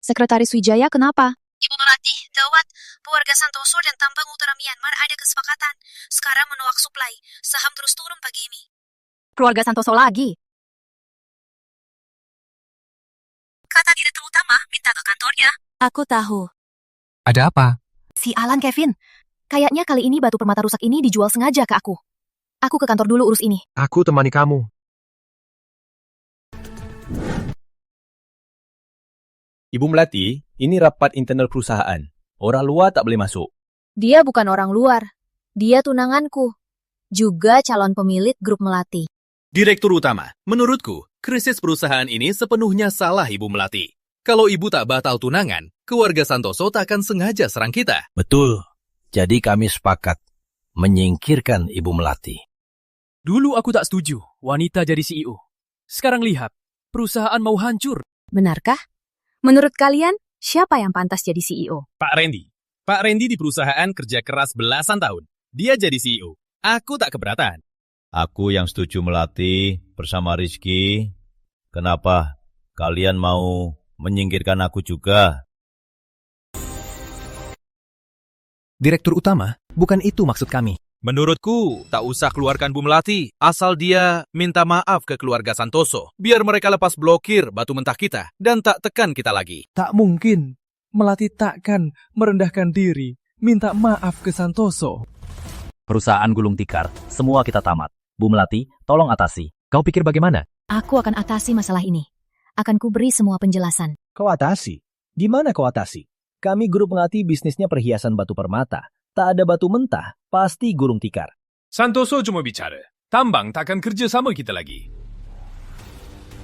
G: Sekretaris Wijaya, kenapa?
A: Ibu Melati, gawat. Keluarga Santoso dan tambang utara Myanmar ada kesepakatan. Sekarang menolak suplai. Saham terus turun pagi ini.
G: Keluarga Santoso lagi?
A: Kata direktur utama, minta ke kantornya.
P: Aku tahu.
D: Ada apa?
G: Si Alan Kevin. Kayaknya kali ini batu permata rusak ini dijual sengaja ke aku. Aku ke kantor dulu urus ini.
Q: Aku temani kamu.
M: Ibu Melati, ini rapat internal perusahaan. Orang luar tak boleh masuk.
P: Dia bukan orang luar. Dia tunanganku. Juga calon pemilik grup Melati.
C: Direktur utama, menurutku, krisis perusahaan ini sepenuhnya salah Ibu Melati. Kalau Ibu tak batal tunangan, keluarga Santoso tak akan sengaja serang kita.
W: Betul. Jadi kami sepakat menyingkirkan Ibu Melati.
H: Dulu aku tak setuju wanita jadi CEO. Sekarang lihat, perusahaan mau hancur.
G: Benarkah? Menurut kalian, siapa yang pantas jadi CEO?
C: Pak Randy. Pak Randy di perusahaan kerja keras belasan tahun. Dia jadi CEO. Aku tak keberatan.
M: Aku yang setuju Melati bersama Rizky. Kenapa kalian mau menyingkirkan aku juga?
X: Direktur utama, bukan itu maksud kami.
C: Menurutku, tak usah keluarkan Bu Melati, asal dia minta maaf ke keluarga Santoso, biar mereka lepas blokir batu mentah kita, dan tak tekan kita lagi.
J: Tak mungkin. Melati takkan merendahkan diri, minta maaf ke Santoso.
T: Perusahaan gulung tikar, semua kita tamat. Bu Melati, tolong atasi. Kau pikir bagaimana?
G: Aku akan atasi masalah ini. Akan kuberi semua penjelasan.
Q: Kau atasi? Di mana kau atasi? Kami grup Melati bisnisnya perhiasan batu permata. Tak ada batu mentah, pasti gulung tikar.
C: Santoso cuma bicara. Tambang tak akan kerja sama kita lagi.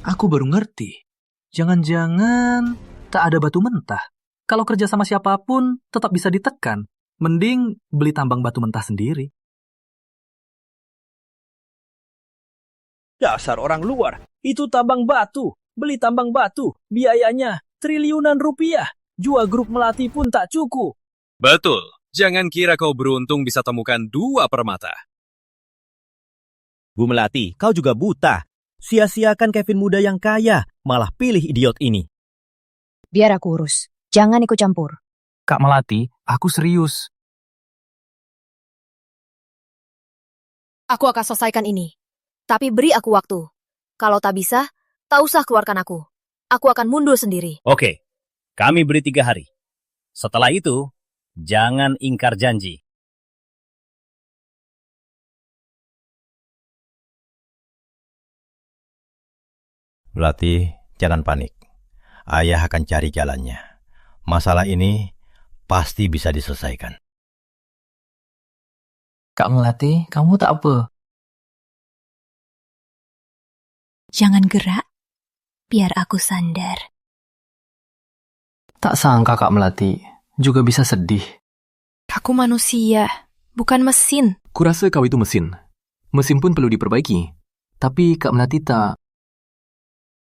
D: Aku baru ngerti. Jangan-jangan tak ada batu mentah. Kalau kerja sama siapapun, tetap bisa ditekan. Mending beli tambang batu mentah sendiri.
Q: Dasar orang luar, itu tambang batu. Beli tambang batu, biayanya triliunan rupiah. Jual grup Melati pun tak cukup.
C: Betul. Jangan kira kau beruntung bisa temukan dua permata.
Q: Bu Melati, kau juga buta. Sia-siakan Kevin muda yang kaya, malah pilih idiot ini.
G: Biar aku urus. Jangan ikut campur.
D: Kak Melati, aku serius.
P: Aku akan selesaikan ini. Tapi beri aku waktu. Kalau tak bisa, tak usah keluarkan aku. Aku akan mundur sendiri.
W: Oke, kami beri 3 hari. Setelah itu, jangan ingkar janji.
M: Melati, jangan panik. Ayah akan cari jalannya. Masalah ini pasti bisa diselesaikan.
D: Kak Melati, kamu tak apa?
G: Jangan gerak. Biar aku sandar.
D: Tak sangka Kak Melati juga bisa sedih.
G: Aku manusia, bukan mesin.
D: Kurasa kau itu mesin. Mesin pun perlu diperbaiki. Tapi Kak Melati tak...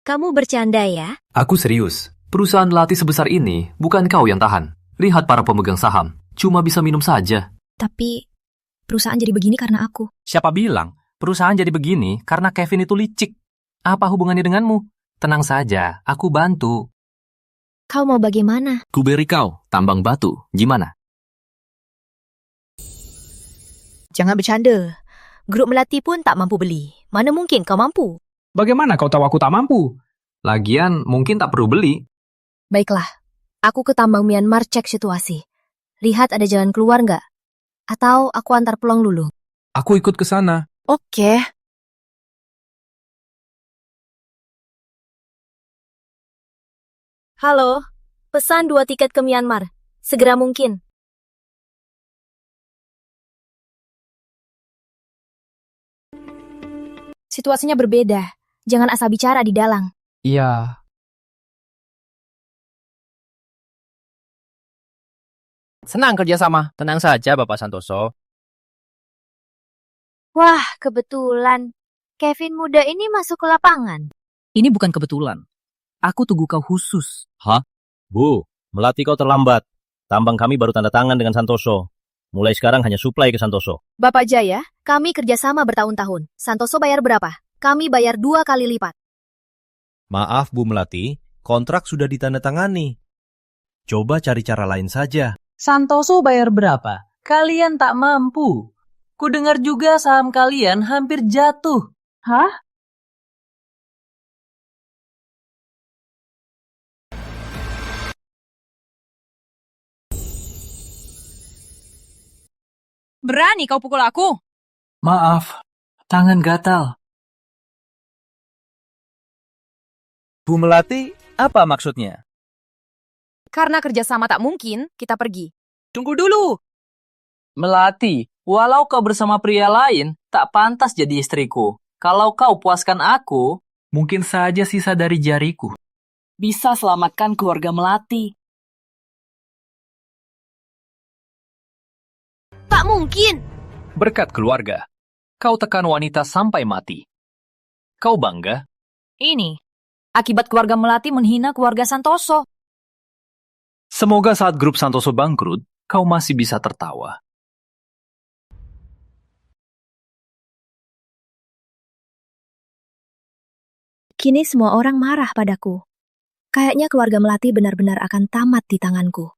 P: Kamu bercanda ya?
D: Aku serius. Perusahaan latih sebesar ini bukan kau yang tahan. Lihat para pemegang saham. Cuma bisa minum saja.
G: Tapi perusahaan jadi begini karena aku.
B: Siapa bilang perusahaan jadi begini karena Kevin itu licik? Apa hubungannya denganmu? Tenang saja, aku bantu.
P: Kau mau bagaimana?
B: Ku beri kau tambang batu. Gimana?
P: Jangan bercanda. Grup Melati pun tak mampu beli. Mana mungkin kau mampu?
J: Bagaimana kau tahu aku tak mampu?
B: Lagian mungkin tak perlu beli.
P: Baiklah, aku ke tambang Myanmar cek situasi. Lihat ada jalan keluar nggak? Atau aku antar pulang dulu?
J: Aku ikut ke sana.
P: Oke. Halo, pesan 2 tiket ke Myanmar. Segera mungkin.
G: Situasinya berbeda. Jangan asal bicara di dalang.
D: Iya.
H: Senang kerjasama. Tenang saja, Bapak Santoso.
L: Wah, kebetulan. Kevin muda ini masuk ke lapangan.
R: Ini bukan kebetulan. Aku tunggu kau khusus.
T: Hah? Bu, Melati kau terlambat. Tambang kami baru tanda tangan dengan Santoso. Mulai sekarang hanya suplai ke Santoso.
G: Bapak Jaya, kami kerjasama bertahun-tahun. Santoso bayar berapa? Kami bayar 2 kali lipat.
M: Maaf Bu Melati, kontrak sudah ditandatangani. Coba cari cara lain saja.
D: Santoso bayar berapa? Kalian tak mampu. Kudengar juga saham kalian hampir jatuh.
G: Hah?
S: Berani kau pukul aku?
D: Maaf, tangan gatal.
H: Bu Melati, apa maksudnya?
G: Karena kerjasama tak mungkin, kita pergi.
S: Tunggu dulu.
D: Melati, walau kau bersama pria lain, tak pantas jadi istriku. Kalau kau puaskan aku, mungkin saja sisa dari jariku
S: Bisa selamatkan keluarga Melati.
G: Tak mungkin.
D: Berkat keluarga, kau tekan wanita sampai mati. Kau bangga?
S: Ini, akibat keluarga Melati menghina keluarga Santoso.
D: Semoga saat grup Santoso bangkrut, kau masih bisa tertawa.
P: Kini semua orang marah padaku. Kayaknya keluarga Melati benar-benar akan tamat di tanganku.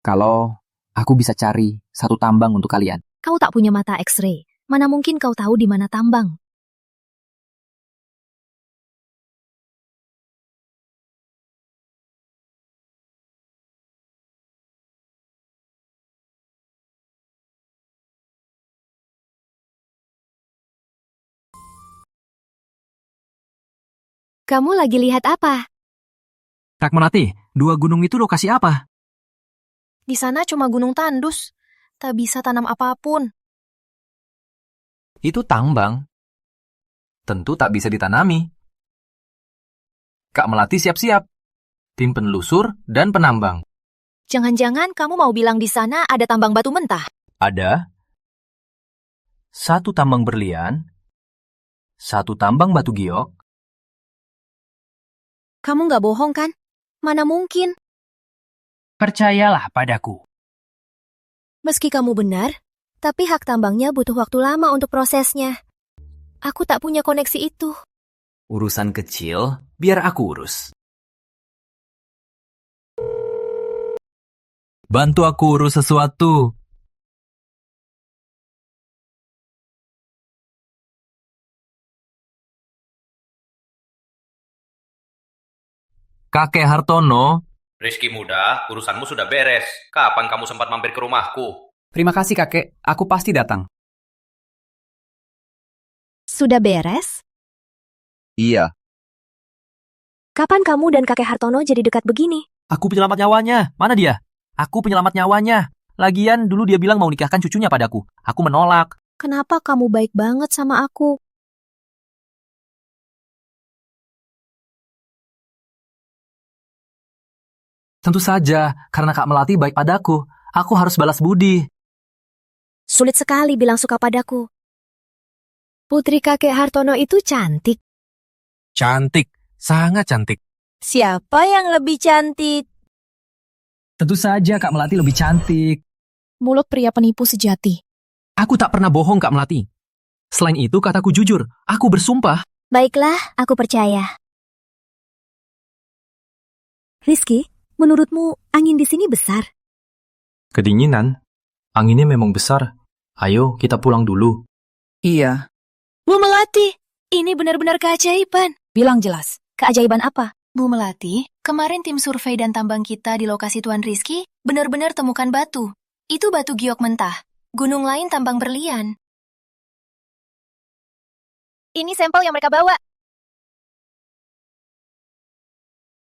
B: Kalau aku bisa cari satu tambang untuk kalian.
P: Kau tak punya mata X-ray. Mana mungkin kau tahu di mana tambang? Kamu lagi lihat apa?
D: Kak Melati, 2 gunung itu lokasi apa?
G: Di sana cuma gunung tandus. Tak bisa tanam apapun.
D: Itu tambang. Tentu tak bisa ditanami. Kak Melati siap-siap. Tim penelusur dan penambang.
G: Jangan-jangan kamu mau bilang di sana ada tambang batu mentah?
D: Ada 1 tambang berlian, 1 tambang batu giok.
G: Kamu nggak bohong kan? Mana mungkin?
D: Percayalah padaku.
P: Meski kamu benar, tapi hak tambangnya butuh waktu lama untuk prosesnya. Aku tak punya koneksi itu.
B: Urusan kecil, biar aku urus.
D: Bantu aku urus sesuatu. Kakek Hartono.
B: Rizky muda, urusanmu sudah beres. Kapan kamu sempat mampir ke rumahku?
O: Terima kasih kakek, aku pasti datang.
P: Sudah beres?
M: Iya.
P: Kapan kamu dan kakek Hartono jadi dekat begini?
D: Aku penyelamat nyawanya. Mana dia? Aku penyelamat nyawanya. Lagian dulu dia bilang mau nikahkan cucunya padaku. Aku menolak.
P: Kenapa kamu baik banget sama aku?
D: Tentu saja, karena Kak Melati baik padaku. Aku harus balas budi.
P: Sulit sekali bilang suka padaku. Putri kakek Hartono itu cantik.
D: Cantik, sangat cantik.
L: Siapa yang lebih cantik?
D: Tentu saja Kak Melati lebih cantik.
G: Mulut pria penipu sejati.
D: Aku tak pernah bohong, Kak Melati. Selain itu, kataku jujur. Aku bersumpah.
P: Baiklah, aku percaya. Rizky, menurutmu angin di sini besar?
D: Kedinginan. Anginnya memang besar. Ayo, kita pulang dulu.
F: Iya.
A: Bu Melati, ini benar-benar keajaiban.
G: Bilang jelas, keajaiban apa?
A: Bu Melati, kemarin tim survei dan tambang kita di lokasi Tuan Rizky benar-benar temukan batu. Itu batu giok mentah. Gunung lain tambang berlian.
G: Ini sampel yang mereka bawa.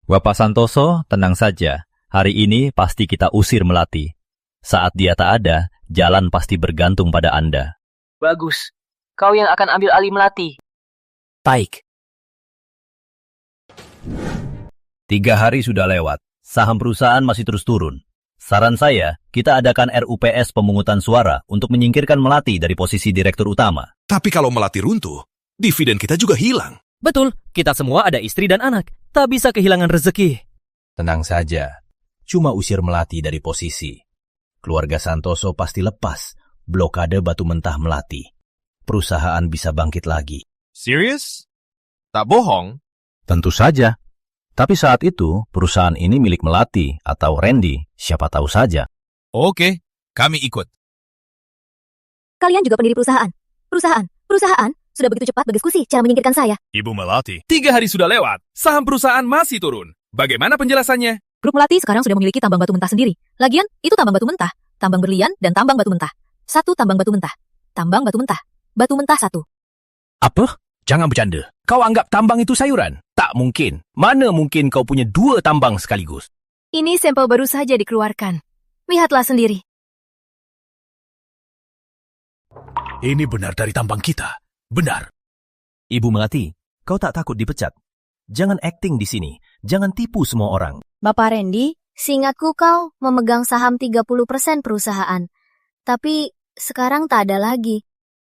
T: Bapak Santoso, tenang saja. Hari ini pasti kita usir Melati. Saat dia tak ada, jalan pasti bergantung pada Anda.
F: Bagus. Kau yang akan ambil alih Melati.
H: Baik.
M: 3 hari sudah lewat. Saham perusahaan masih terus turun. Saran saya, kita adakan RUPS pemungutan suara untuk menyingkirkan Melati dari posisi direktur utama.
E: Tapi kalau Melati runtuh, dividen kita juga hilang.
H: Betul, kita semua ada istri dan anak. Tak bisa kehilangan rezeki.
M: Tenang saja, cuma usir Melati dari posisi. Keluarga Santoso pasti lepas blokade batu mentah Melati. Perusahaan bisa bangkit lagi.
C: Serius? Tak bohong?
M: Tentu saja. Tapi saat itu, perusahaan ini milik Melati atau Randy, siapa tahu saja.
E: Oke, kami ikut.
G: Kalian juga pendiri perusahaan. Perusahaan sudah begitu cepat berdiskusi cara menyingkirkan saya.
C: Ibu Melati. 3 hari sudah lewat. Saham perusahaan masih turun. Bagaimana penjelasannya?
G: Grup Melati sekarang sudah memiliki tambang batu mentah sendiri. Lagian, itu tambang batu mentah, tambang berlian, dan tambang batu mentah. 1 tambang batu mentah. Tambang batu mentah. Batu mentah 1.
W: Apa? Jangan bercanda. Kau anggap tambang itu sayuran? Tak mungkin. Mana mungkin kau punya 2 tambang sekaligus?
A: Ini sampel baru saja dikeluarkan. Lihatlah sendiri.
W: Ini benar dari tambang kita. Benar.
M: Ibu Melati, kau tak takut dipecat? Jangan akting di sini. Jangan tipu semua orang.
L: Bapak Randy, seingatku kau memegang saham 30% perusahaan. Tapi sekarang tak ada lagi.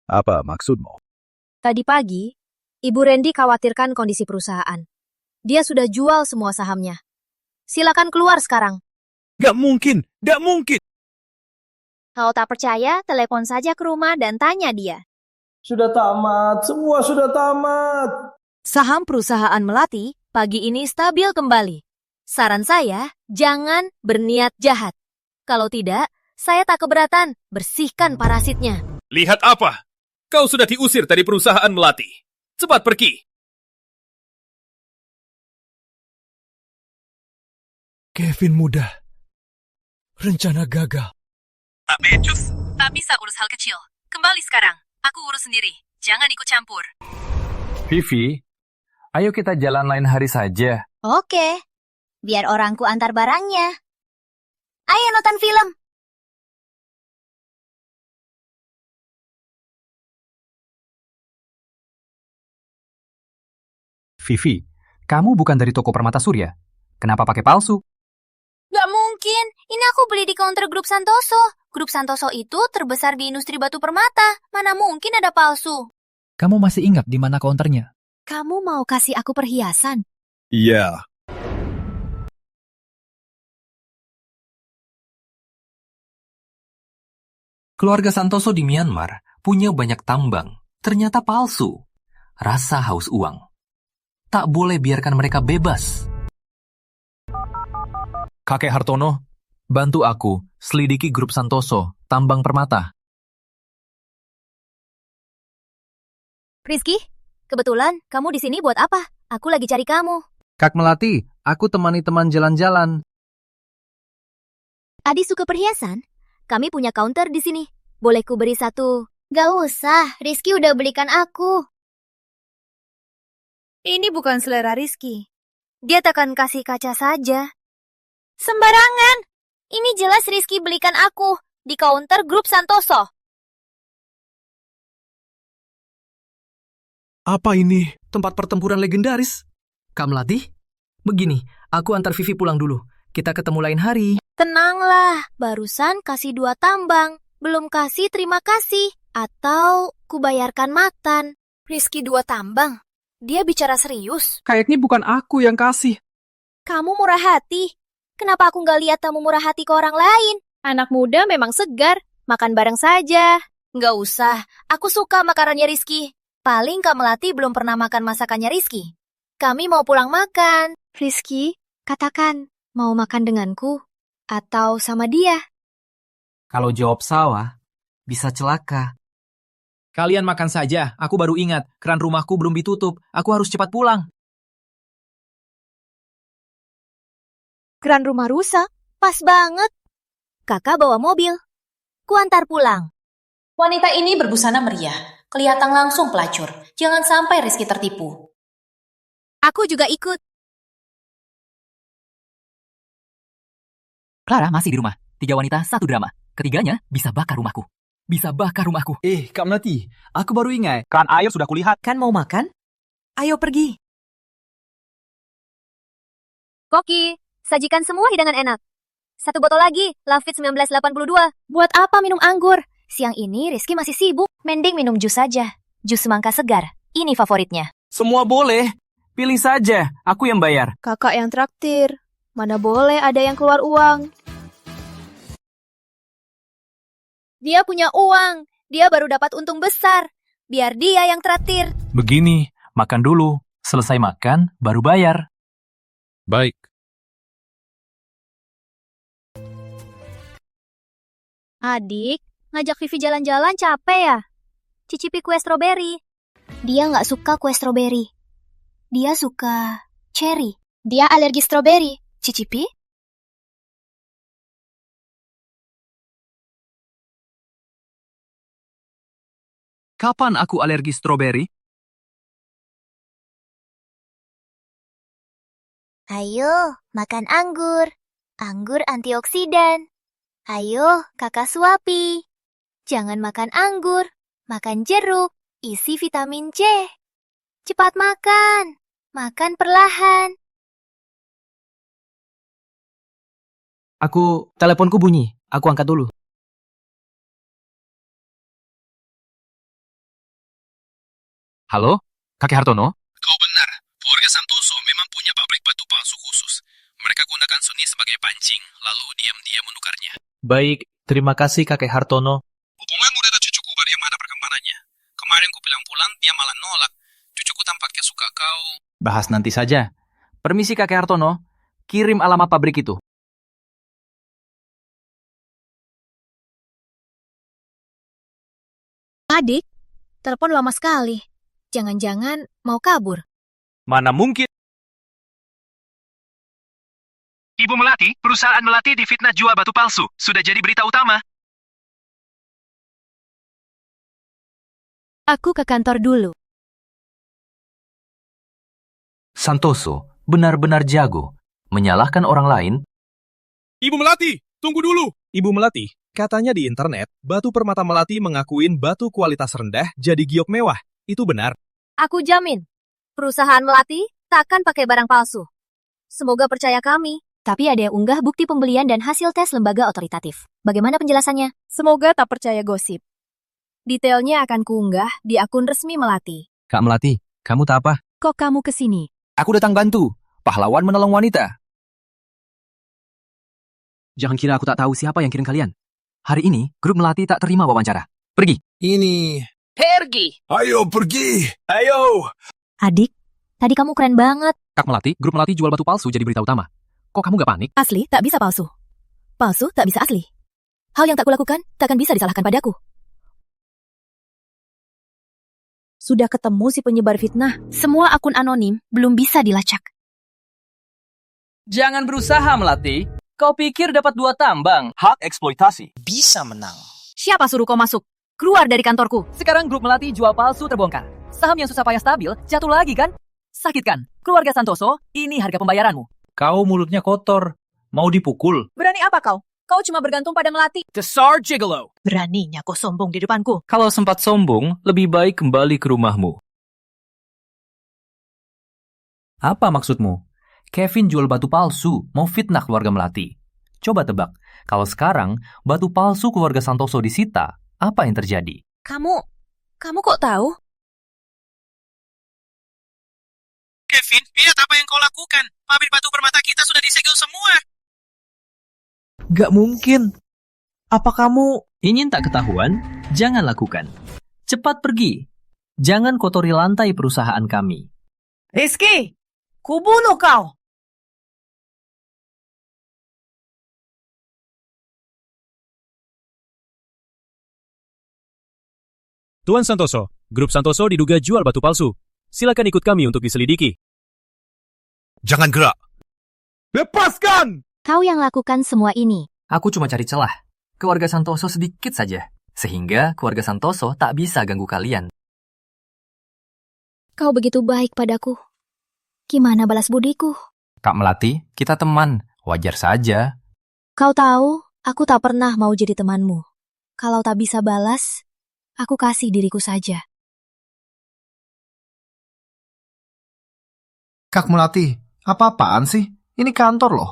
M: Apa maksudmu?
G: Tadi pagi, Ibu Randy khawatirkan kondisi perusahaan. Dia sudah jual semua sahamnya. Silakan keluar sekarang.
E: Gak mungkin, gak mungkin.
L: Kalau tak percaya, telepon saja ke rumah dan tanya dia.
Q: Sudah tamat, semua sudah tamat.
A: Saham perusahaan Melati pagi ini stabil kembali. Saran saya, jangan berniat jahat. Kalau tidak, saya tak keberatan. Bersihkan parasitnya.
C: Lihat apa? Kau sudah diusir dari perusahaan Melati. Cepat pergi.
J: Kevin muda. Rencana gagal.
A: Tak becus. Tak bisa urus hal kecil. Kembali sekarang. Aku urus sendiri. Jangan ikut campur.
B: Vivi, ayo kita jalan lain hari saja.
K: Oke, biar orangku antar barangnya. Ayo nonton film.
D: Vivi, kamu bukan dari toko Permata Surya. Kenapa pakai palsu?
I: Gak mungkin, ini aku beli di counter Grup Santoso. Grup Santoso itu terbesar di industri batu permata. Mana mungkin ada palsu?
F: Kamu masih ingat di mana counternya?
G: Kamu mau kasih aku perhiasan?
E: Iya.
D: Keluarga Santoso di Myanmar punya banyak tambang. Ternyata palsu. Rasa haus uang. Tak boleh biarkan mereka bebas. Kakek Hartono, bantu aku selidiki Grup Santoso, tambang permata.
G: Rizky, kebetulan kamu di sini buat apa? Aku lagi cari kamu.
X: Kak Melati, aku temani teman jalan-jalan.
G: Adi suka perhiasan? Kami punya counter di sini. Boleh ku beri 1?
L: Gak usah, Rizky udah belikan aku.
A: Ini bukan selera Rizky. Dia takkan kasih kaca saja. Sembarangan.
I: Ini jelas Rizky belikan aku di counter Grup Santoso.
D: Apa ini? Tempat pertempuran legendaris? Kak Melati, begini, aku antar Vivi pulang dulu. Kita ketemu lain hari.
G: Tenanglah, barusan kasih 2 tambang. Belum kasih terima kasih. Atau kubayarkan makan.
A: Rizky 2 tambang? Dia bicara serius?
F: Kayaknya bukan aku yang kasih.
I: Kamu murah hati. Kenapa aku nggak lihat kamu murah hati ke orang lain?
G: Anak muda memang segar. Makan bareng saja.
I: Nggak usah. Aku suka makanannya Rizky. Paling Kak Melati belum pernah makan masakannya Rizky. Kami mau pulang makan.
G: Rizky, katakan, mau makan denganku? Atau sama dia?
D: Kalau jawab sawah, bisa celaka. Kalian makan saja, aku baru ingat, keran rumahku belum ditutup, aku harus cepat pulang.
G: Keran rumah rusak? Pas banget. Kakak bawa mobil. Ku antar pulang.
A: Wanita ini berbusana meriah. Kelihatan langsung pelacur. Jangan sampai Rizky tertipu.
G: Aku juga ikut.
O: Clara masih di rumah. 3 wanita, 1 drama. Ketiganya bisa bakar rumahku. Bisa bakar rumahku.
X: Kak Melati, aku baru ingat. Keran air sudah kulihat.
F: Kan mau makan?
N: Ayo pergi.
P: Koki, sajikan semua hidangan enak. 1 botol lagi, Lafit 1982. Buat apa minum anggur? Siang ini Rizky masih sibuk. Mending minum jus saja. Jus semangka segar. Ini favoritnya.
B: Semua boleh. Pilih saja, aku yang bayar.
P: Kakak yang traktir. Mana boleh ada yang keluar uang. Dia punya uang. Dia baru dapat untung besar. Biar dia yang traktir.
D: Begini, makan dulu. Selesai makan, baru bayar.
E: Baik.
P: Adik, ngajak Vivi jalan-jalan capek ya? Cicipi kue stroberi. Dia nggak suka kue stroberi. Dia suka cherry. Dia alergi stroberi. Cicipi?
D: Kapan aku alergi stroberi?
K: Ayo, makan anggur. Anggur antioksidan. Ayo, kakak suapi. Jangan makan anggur, makan jeruk, isi vitamin C. Cepat makan, makan perlahan.
R: Teleponku bunyi. Aku angkat dulu.
D: Halo, Kakek Hartono?
B: Kau benar, keluarga Santoso memang punya pabrik batu palsu khusus. Mereka gunakan Sony sebagai pancing, lalu diam-diam menukarnya.
D: Baik, terima kasih Kakek Hartono.
B: Hubunganmu dengan cucuku bagaimana perkembangannya? Kemarin ku bilang pulang, dia malah nolak. Cucuku tampaknya suka kau.
R: Bahas nanti saja. Permisi Kakek Hartono, kirim alamat pabrik itu.
P: Adik, telepon lama sekali. Jangan-jangan mau kabur.
B: Mana mungkin? Ibu Melati, perusahaan Melati difitnah jual batu palsu. Sudah jadi berita utama.
P: Aku ke kantor dulu.
D: Santoso benar-benar jago. Menyalahkan orang lain.
E: Ibu Melati, tunggu dulu. Ibu Melati, katanya di internet, batu permata Melati mengakuin batu kualitas rendah jadi giok mewah. Itu benar?
P: Aku jamin, perusahaan Melati takkan pakai barang palsu. Semoga percaya kami. Tapi ada yang unggah bukti pembelian dan hasil tes lembaga otoritatif. Bagaimana penjelasannya? Semoga tak percaya gosip. Detailnya akan kuunggah di akun resmi Melati.
R: Kak Melati, kamu tak apa?
P: Kok kamu kesini?
R: Aku datang bantu. Pahlawan menolong wanita. Jangan kira aku tak tahu siapa yang kirim kalian. Hari ini, grup Melati tak terima wawancara. Pergi.
E: Ini.
S: Pergi.
E: Ayo pergi. Ayo.
P: Adik, tadi kamu keren banget.
R: Kak Melati, grup Melati jual batu palsu jadi berita utama. Kok kamu gak panik?
P: Asli tak bisa palsu. Palsu tak bisa asli. Hal yang tak kulakukan takkan bisa disalahkan padaku. Sudah ketemu si penyebar fitnah. Semua akun anonim belum bisa dilacak.
H: Jangan berusaha, Melati. Kau pikir dapat 2 tambang?
R: Hak eksploitasi.
H: Bisa menang.
S: Siapa suruh kau masuk? Keluar dari kantorku.
H: Sekarang grup Melati jual palsu terbongkar. Saham yang susah payah stabil jatuh lagi kan? Sakit kan? Keluarga Santoso, ini harga pembayaranmu.
D: Kau mulutnya kotor. Mau dipukul?
S: Berani apa kau? Kau cuma bergantung pada Melati.
H: Dasar gigolo.
S: Beraninya kau sombong di depanku.
B: Kalau sempat sombong, lebih baik kembali ke rumahmu.
D: Apa maksudmu? Kevin jual batu palsu, mau fitnah keluarga Melati. Coba tebak, kalau sekarang batu palsu keluarga Santoso disita, apa yang terjadi?
P: Kamu kok tahu?
B: Kevin, lihat apa yang kau lakukan. Pabrik batu permata kita sudah disegel semua.
F: Gak mungkin. Apa kamu...
B: Ingin tak ketahuan? Jangan lakukan. Cepat pergi. Jangan kotori lantai perusahaan kami.
S: Rizky, kubunuh kau.
C: Tuan Santoso, grup Santoso diduga jual batu palsu. Silakan ikut kami untuk diselidiki.
E: Jangan gerak. Lepaskan!
P: Kau yang lakukan semua ini.
B: Aku cuma cari celah. Keluarga Santoso sedikit saja. Sehingga keluarga Santoso tak bisa ganggu kalian.
P: Kau begitu baik padaku. Gimana balas budiku?
B: Kak Melati, kita teman. Wajar saja.
P: Kau tahu, aku tak pernah mau jadi temanmu. Kalau tak bisa balas, aku kasih diriku saja.
N: Kak Melati, apa-apaan sih? Ini kantor loh.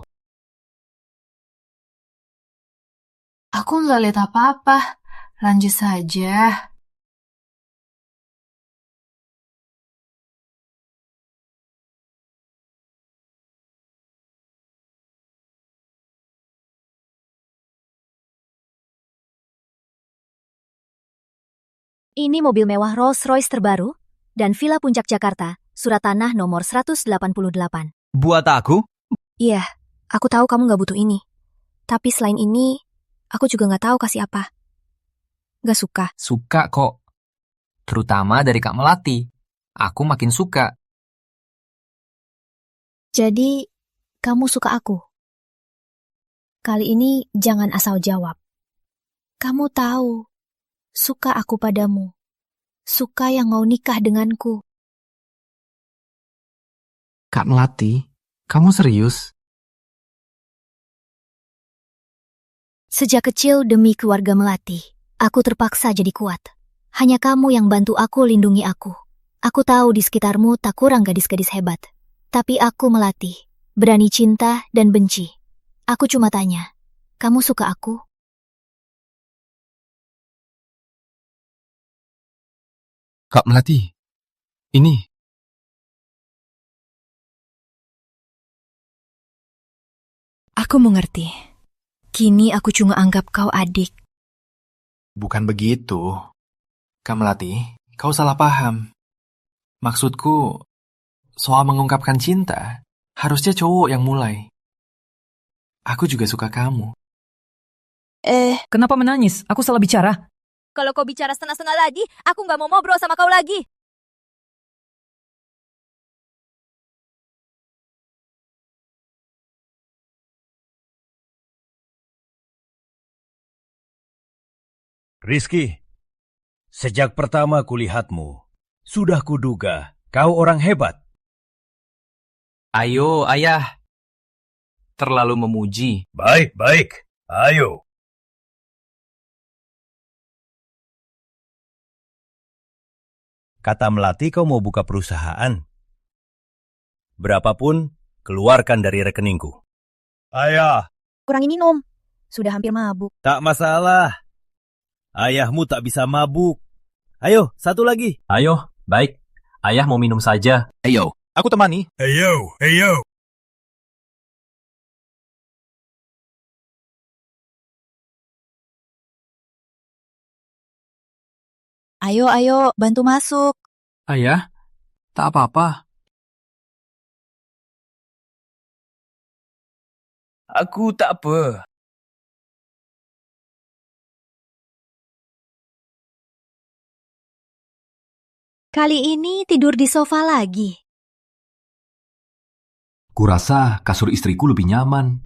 A: Aku nggak lihat apa-apa. Lanjut saja.
P: Ini mobil mewah Rolls-Royce terbaru dan Villa Puncak Jakarta, surat tanah nomor 188.
R: Buat aku?
P: Iya, aku tahu kamu nggak butuh ini. Tapi selain ini, aku juga nggak tahu kasih apa. Nggak suka.
B: Suka kok. Terutama dari Kak Melati. Aku makin suka.
P: Jadi, kamu suka aku? Kali ini jangan asal jawab. Kamu tahu, suka aku padamu. Suka yang mau nikah denganku.
N: Kak Melati, kamu serius?
P: Sejak kecil demi keluarga Melati, aku terpaksa jadi kuat. Hanya kamu yang bantu aku lindungi aku. Aku tahu di sekitarmu tak kurang gadis-gadis hebat. Tapi aku Melati, berani cinta dan benci. Aku cuma tanya, kamu suka aku?
N: Kak Melati, ini.
P: Aku mengerti. Kini aku cuma anggap kau adik.
N: Bukan begitu. Kak Melati, kau salah paham. Maksudku, soal mengungkapkan cinta, harusnya cowok yang mulai. Aku juga suka kamu.
S: Kenapa menangis? Aku salah bicara.
L: Kalau kau bicara setengah-setengah lagi, aku nggak mau ngobrol sama kau lagi.
W: Rizky, sejak pertama kulihatmu, sudah kuduga kau orang hebat.
B: Ayo, ayah. Terlalu memuji.
W: Baik. Ayo. Kata Melati kau mau buka perusahaan. Berapapun, keluarkan dari rekeningku. Ayah.
L: Kurangin minum. Sudah hampir mabuk.
W: Tak masalah. Ayahmu tak bisa mabuk. Ayo, satu lagi.
B: Ayo, baik. Ayah mau minum saja.
N: Ayo, aku temani.
W: Ayo.
L: Ayo, bantu masuk.
D: Ayah, tak apa-apa.
W: Aku tak apa.
P: Kali ini tidur di sofa lagi.
T: Kurasa kasur istriku lebih nyaman.